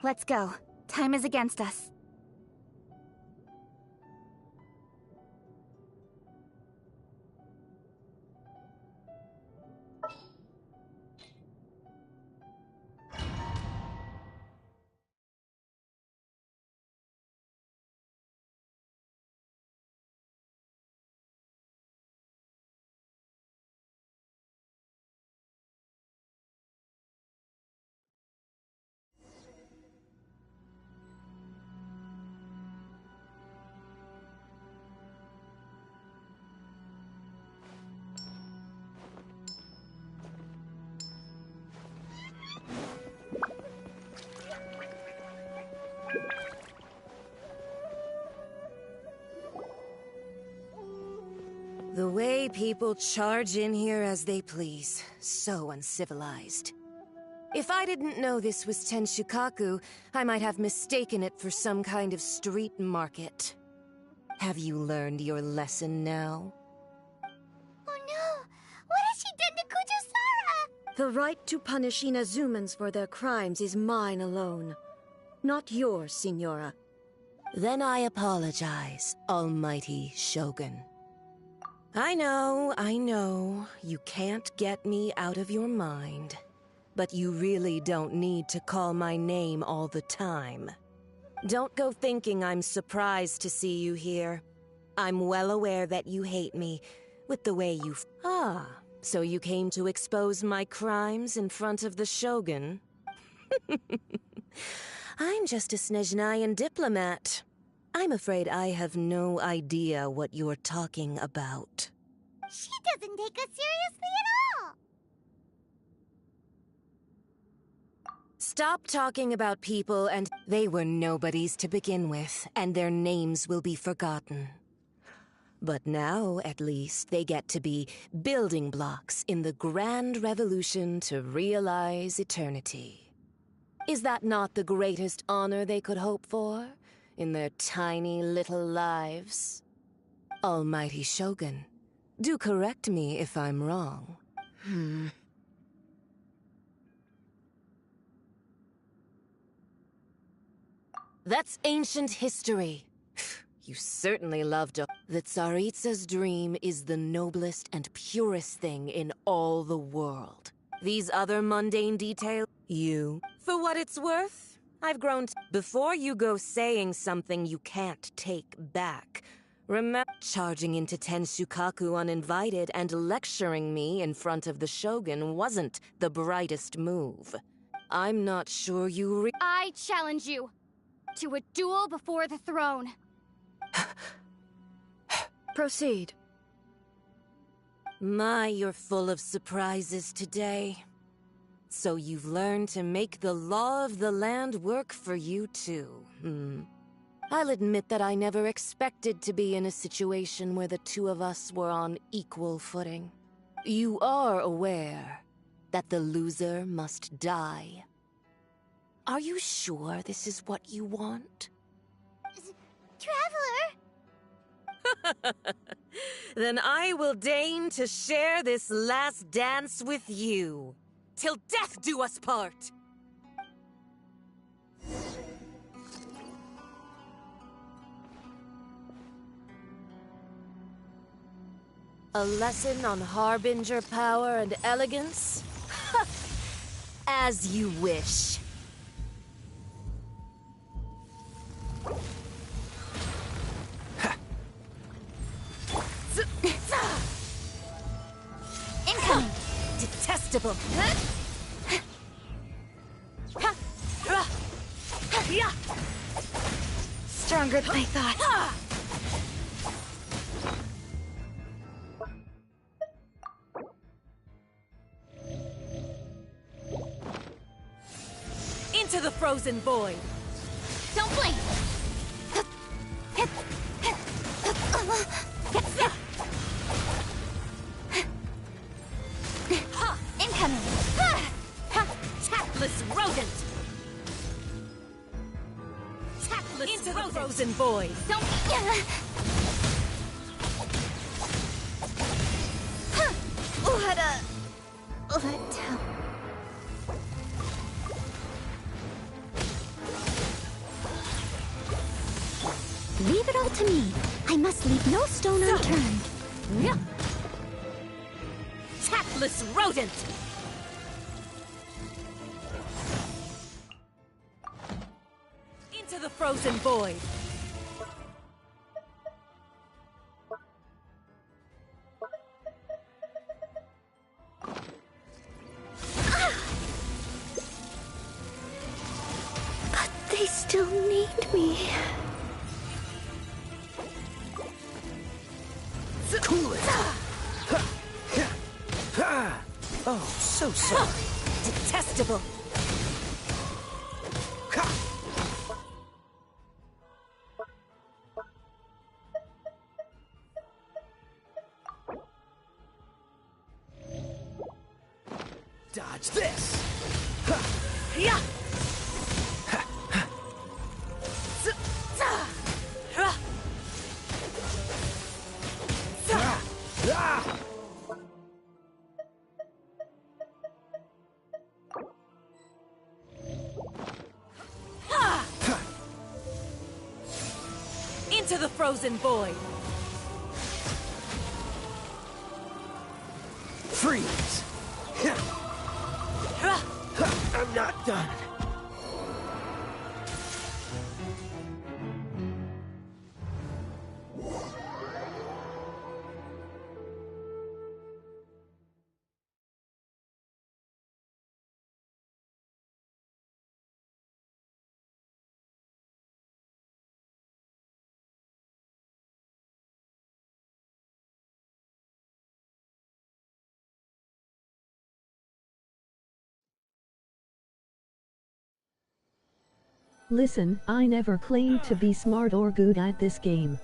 Let's go. Time is against us. The way people charge in here as they please. So uncivilized. If I didn't know this was Tenshukaku, I might have mistaken it for some kind of street market. Have you learned your lesson now? Oh no! What has she done to Kujusara? The right to punish Inazumans for their crimes is mine alone. Not yours, Signora. Then I apologize, Almighty Shogun. I know, you can't get me out of your mind. But you really don't need to call my name all the time. Don't go thinking I'm surprised to see you here. I'm well aware that you hate me, with the way you so you came to expose my crimes in front of the Shogun? I'm just a Snezhnayan diplomat. I'm afraid I have no idea what you're talking about. She doesn't take us seriously at all! Stop talking about people and they were nobodies to begin with, and their names will be forgotten. But now, at least, they get to be building blocks in the grand revolution to realize eternity. Is that not the greatest honor they could hope for in their tiny little lives? Almighty Shogun, do correct me if I'm wrong. That's ancient history. You certainly loved her. The Tsaritsa's dream is the noblest and purest thing in all the world. These other mundane details, for what it's worth, I've grown before you go saying something you can't take back. Remember charging into Tenshukaku uninvited and lecturing me in front of the Shogun wasn't the brightest move. I'm not sure you I challenge you to a duel before the throne. Proceed. My, you're full of surprises today. So you've learned to make the law of the land work for you too, I'll admit that I never expected to be in a situation where the two of us were on equal footing. You are aware that the loser must die. Are you sure this is what you want? Traveler! Then I will deign to share this last dance with you. Till death do us part! A lesson on Harbinger power and elegance? As you wish. Incoming! Detestable! Stronger than I thought. Into the frozen void! Don't blink! Incoming! Tactless rodent! Tactless into rodent. The frozen void! Don't... Leave it all to me. I must leave no stone unturned. Tactless rodent! Into the frozen void! But they still need me. Cool it! Oh, so sorry. Detestable! Dodge this! Into the frozen void! Freeze! I'm not done. Listen, I never claimed to be smart or good at this game.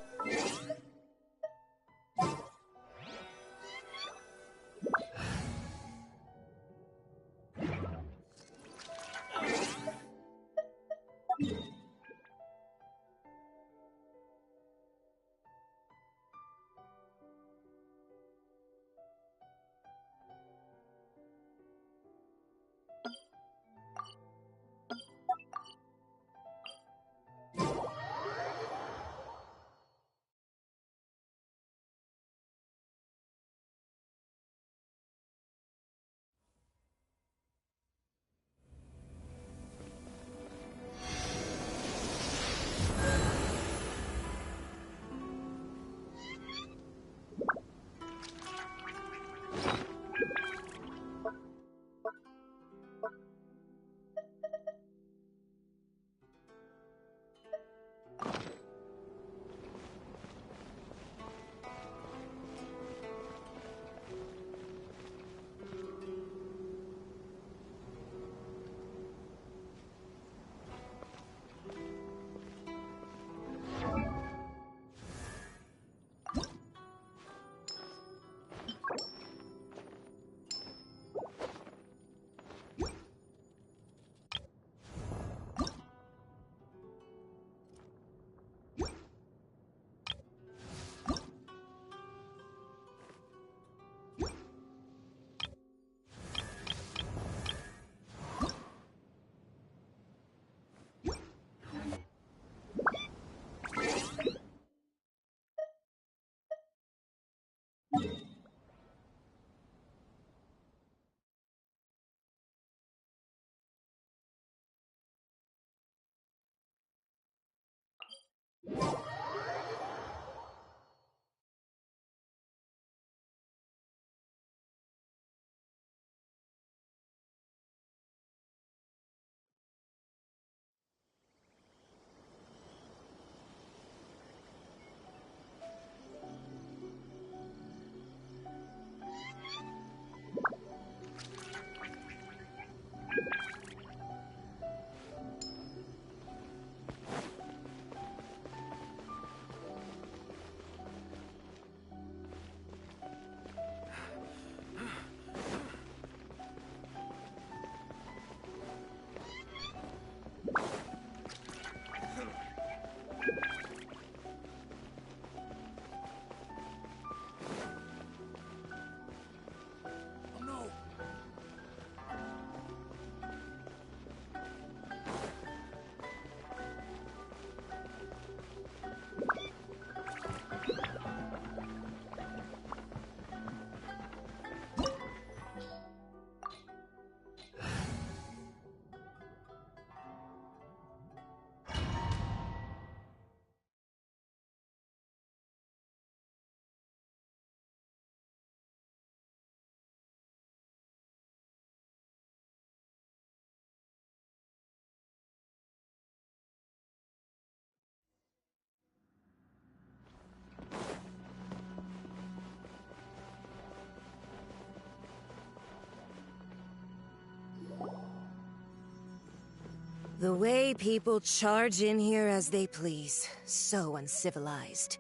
The way people charge in here as they please. So uncivilized.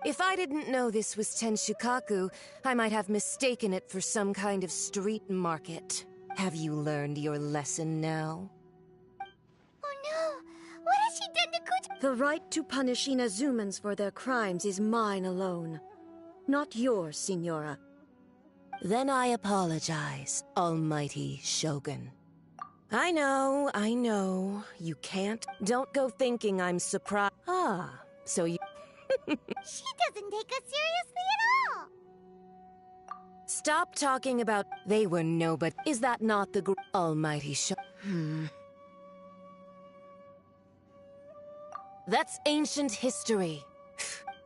If I didn't know this was Tenshukaku, I might have mistaken it for some kind of street market. Have you learned your lesson now? Oh no! What has she done to Kuja? The right to punish Inazumans for their crimes is mine alone. Not yours, Signora. Then I apologize, Almighty Shogun. I know. You can't. Don't go thinking I'm surprised. Ah, so you... She doesn't take us seriously at all! Stop talking about they were nobody. Is that not the Almighty That's ancient history.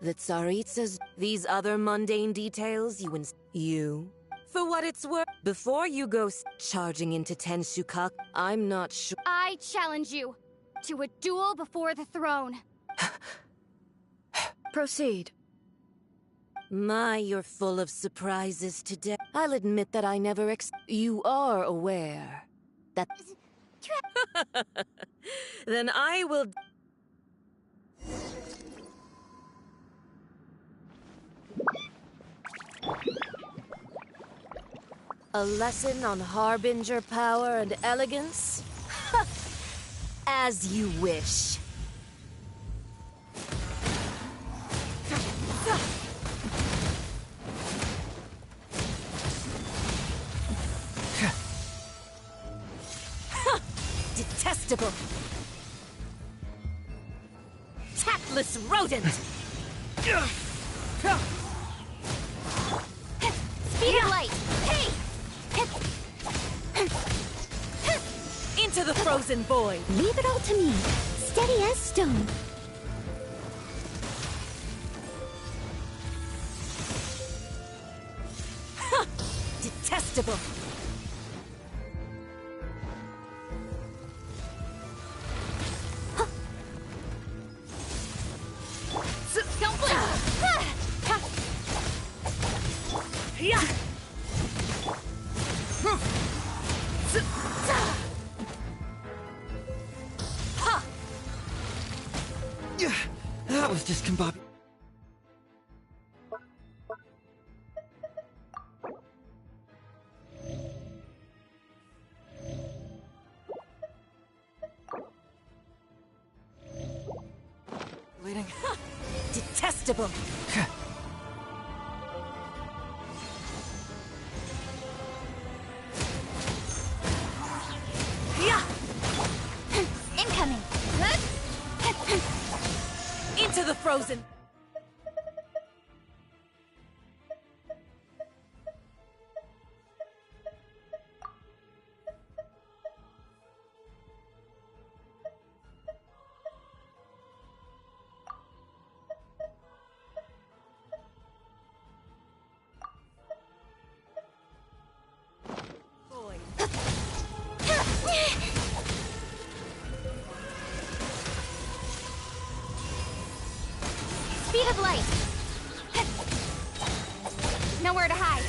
The Tsaritsas, these other mundane details you. For what it's worth, before you go charging into Tenshukaku, I'm not sure. I challenge you to a duel before the throne. Proceed. My, you're full of surprises today. I'll admit that I never You are aware that... Then I will... A lesson on Harbinger power and elegance? As you wish. Detestable! Tactless rodent! Speed of light! Hey! Into the frozen void! Leave it all to me. Steady as stone. Detestable! Don't blink! That was discombobulated. Detestable! Incoming! Into the frozen... Speed of light! Nowhere to hide.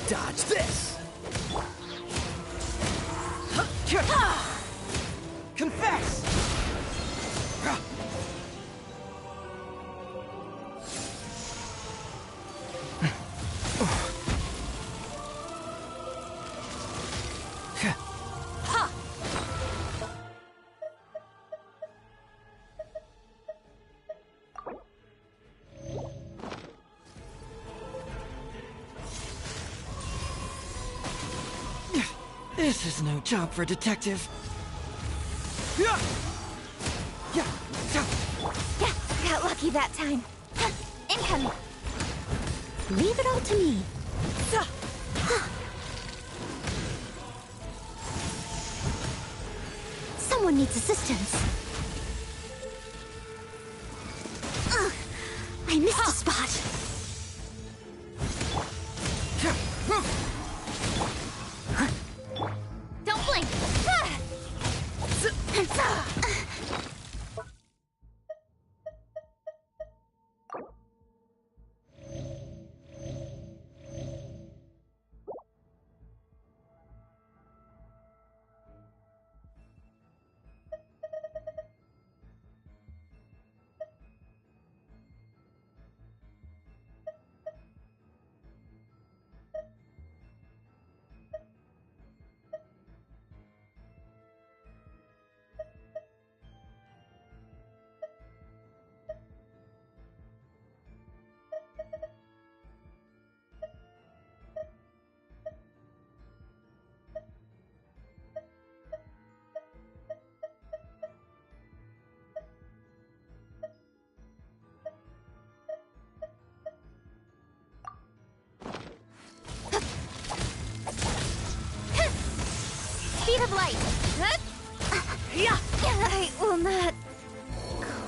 Dodge this! Confess! This is no job for a detective. Yeah, got lucky that time. Incoming! Leave it all to me. Someone needs assistance. I missed a spot. Don't blink! I will not.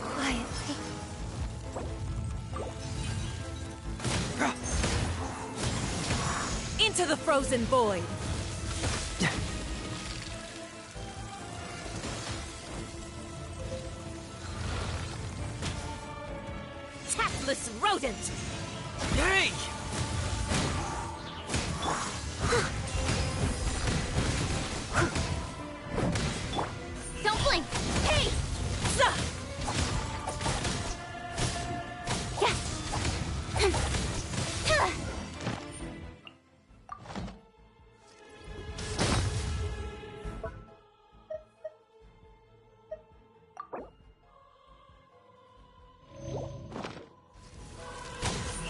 Quietly. Into the frozen void! Tactless rodent! Hey! Don't blink! Hey!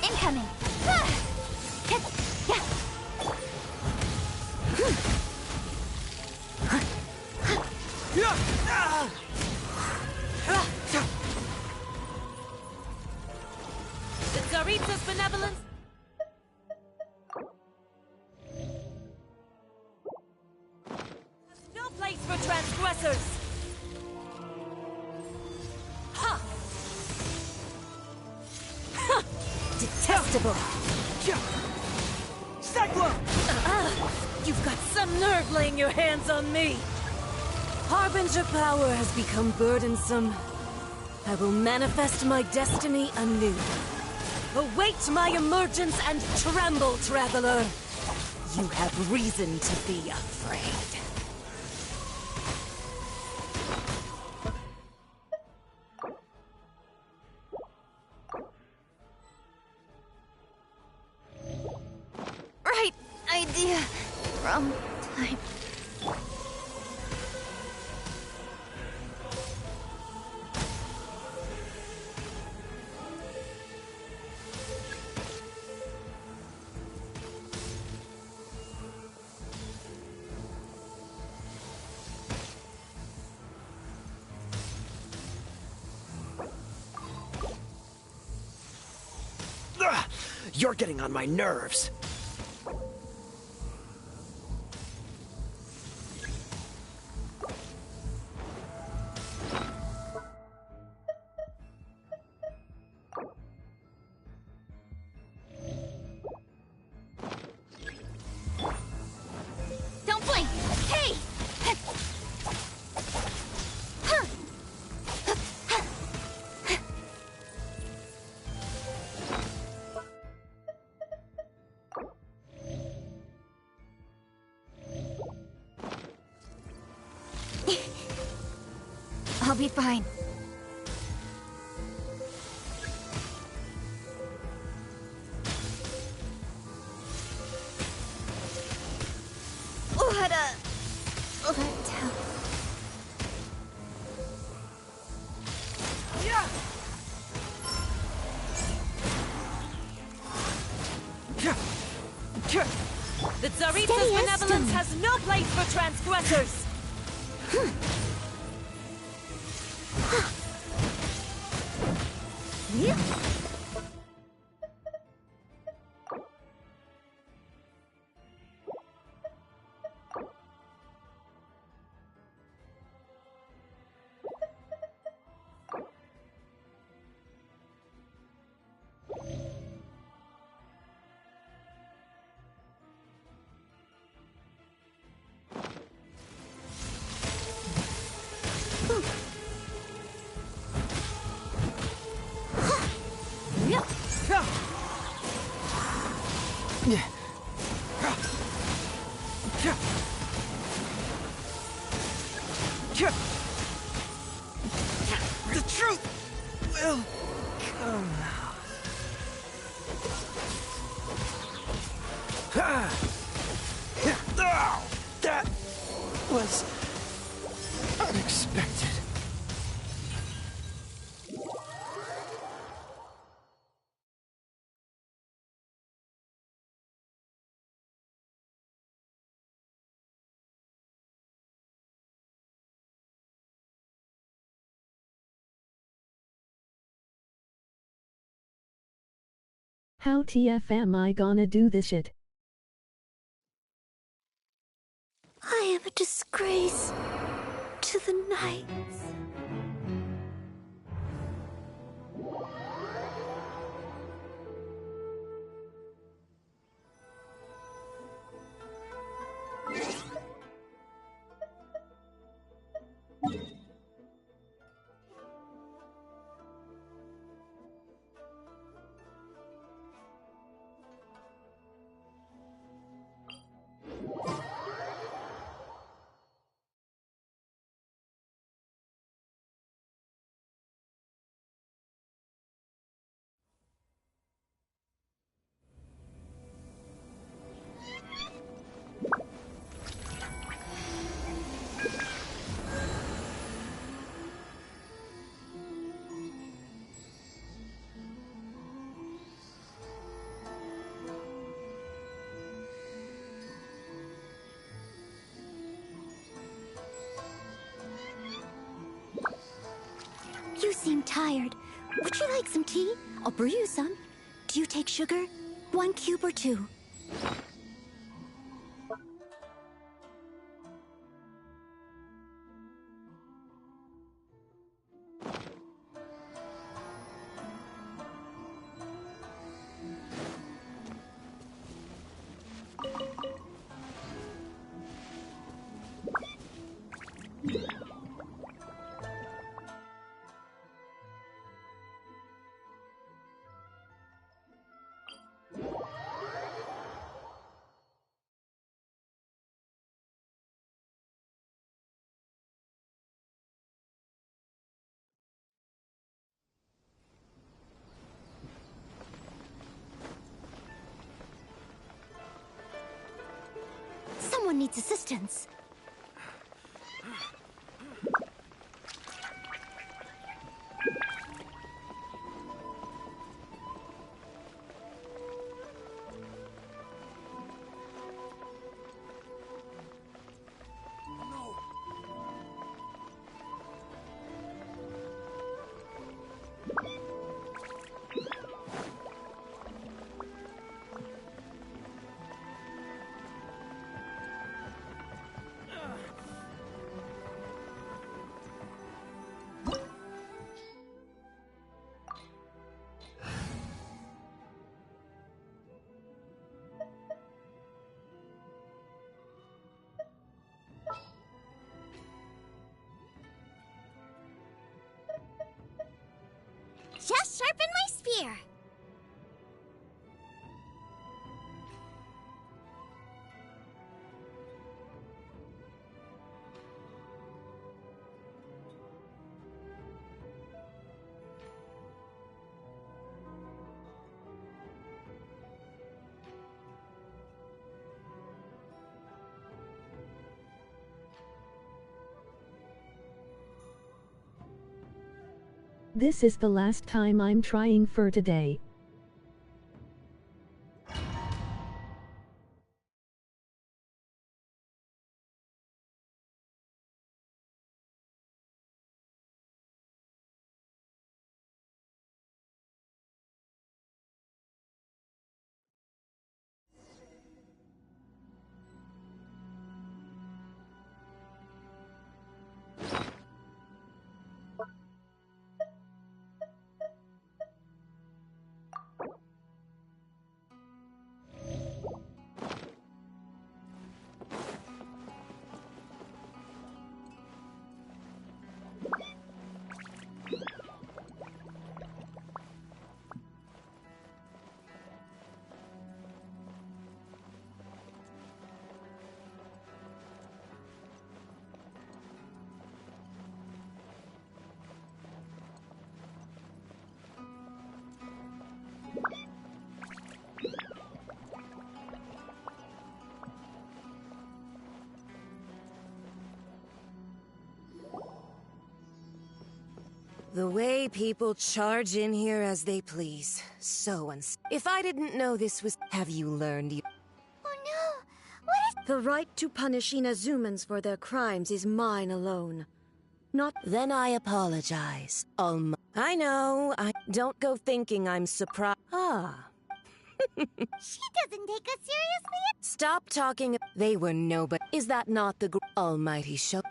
Incoming! The Tsaritsa's benevolence? There's no place for transgressors! Ha! Ha! Detestable! Cyclone! You've got some nerve laying your hands on me! Harbinger power has become burdensome. I will manifest my destiny anew. Await my emergence and tremble, traveler! You have reason to be afraid. Right idea. Wrong time. You're getting on my nerves. Don't blink! Hey! I'll be fine. What a letdown. The Tsaritsa's benevolence has no place for transgressors! The truth will come out. That was unexpected. How TF am I gonna do this shit? I am a disgrace to the nights. You seem tired. Would you like some tea? I'll brew you some. Do you take sugar? 1 cube or 2? Someone needs assistance. Just sharpen my spear. This is the last time I'm trying for today. The way people charge in here as they please. So if I didn't know this was... Have you learned you... Oh no! What is... The right to punish Inazumans for their crimes is mine alone. Not... Then I apologize. I know, don't go thinking I'm surprised. Ah. She doesn't take us seriously. Stop talking. They were nobody. Is that not the almighty show?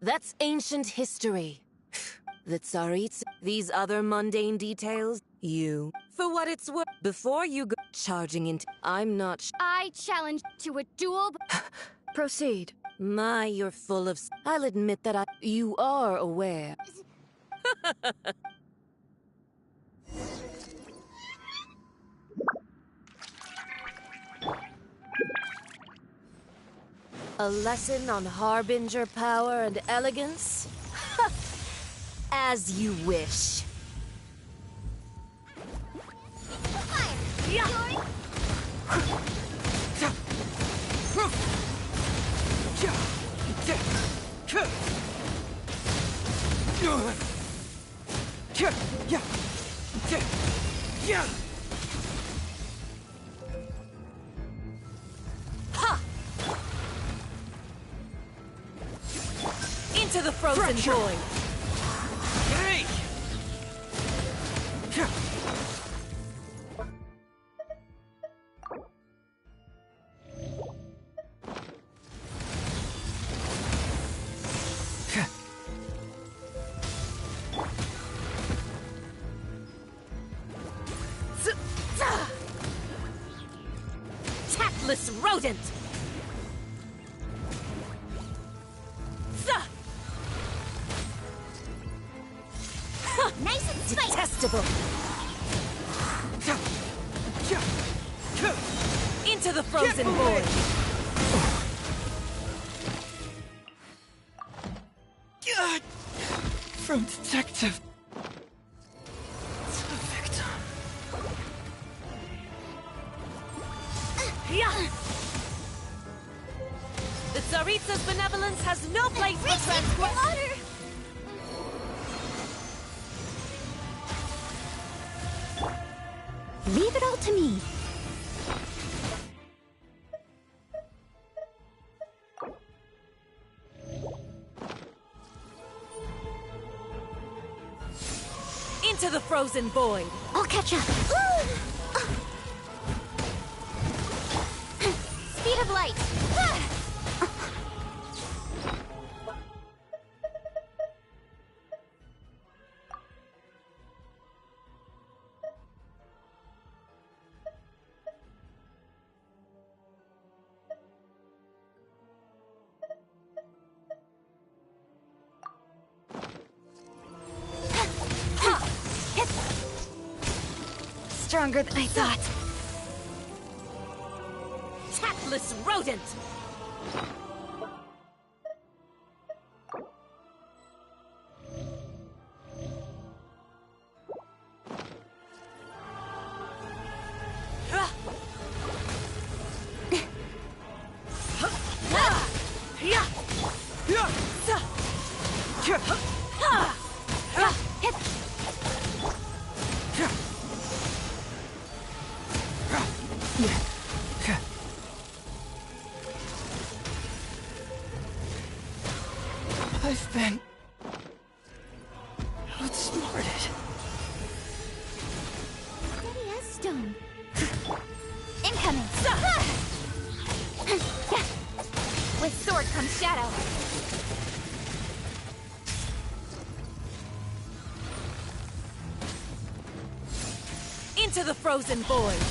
That's ancient history. The Tsaritsa, these other mundane details, you. For what it's worth, before you go charging into, I'm not I challenge to a duel. Proceed. My, you're full of I'll admit that you are aware. A lesson on harbinger power and elegance? As you wish. Into the frozen void. Hey! Tactless rodent! Nice and spicy. Detestable! Into the frozen void! From detective to victim. The Tsaritsa's benevolence has no place for transgression! Leave it all to me. Into the frozen void! I'll catch up. Speed of light. Stronger than I thought. Tactless rodent! I've been outsmarted. Steady as stone. Incoming. With sword comes shadow. Into the frozen void!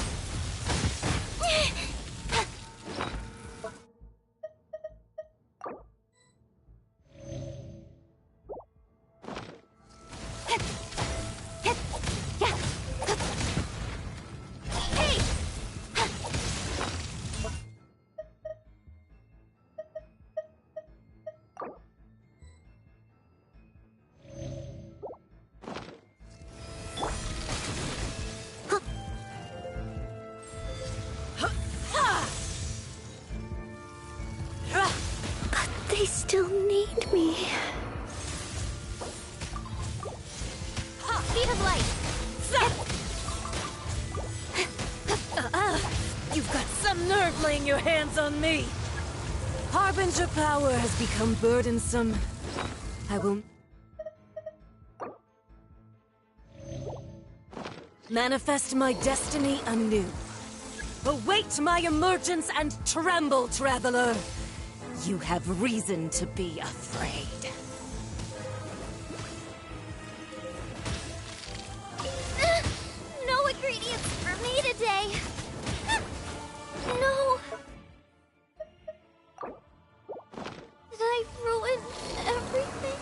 They still need me. Speed of light. You've got some nerve laying your hands on me! Harbinger power has become burdensome. I will manifest my destiny anew. Await my emergence and tremble, traveler! You have reason to be afraid. ingredients for me today. No! Did I ruin everything?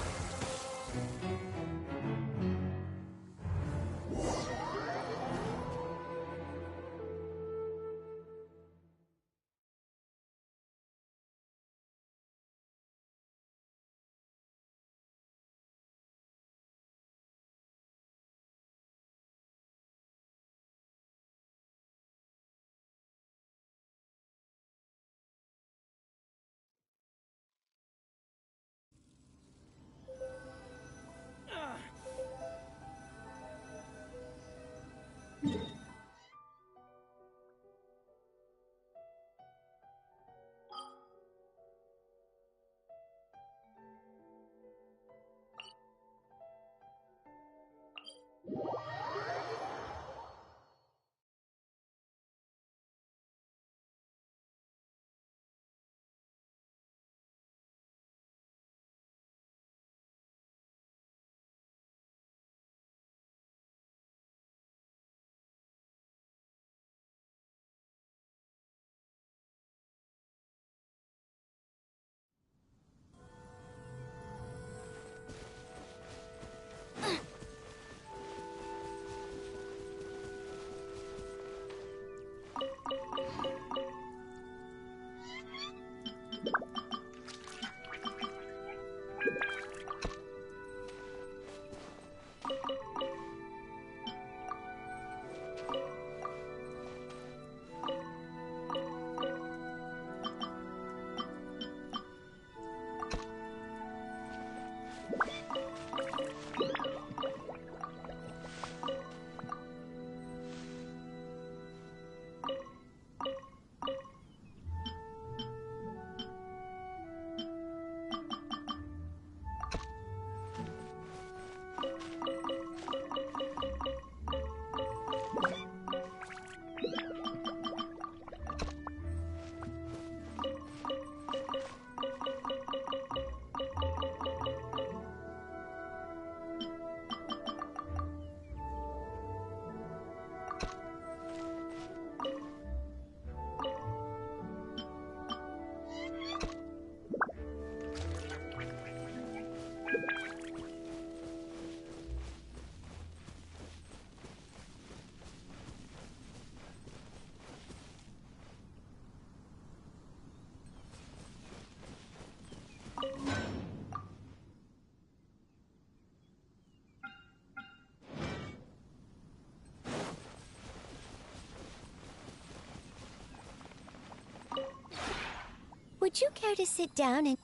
Would you care to sit down and...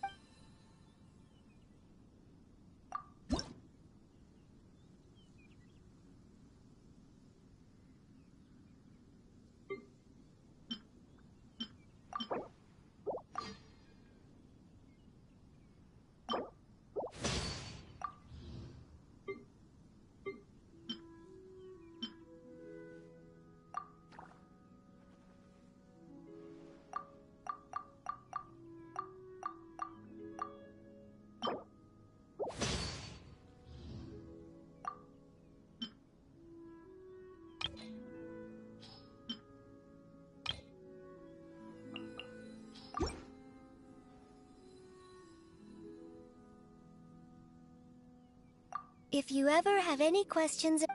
If you ever have any questions...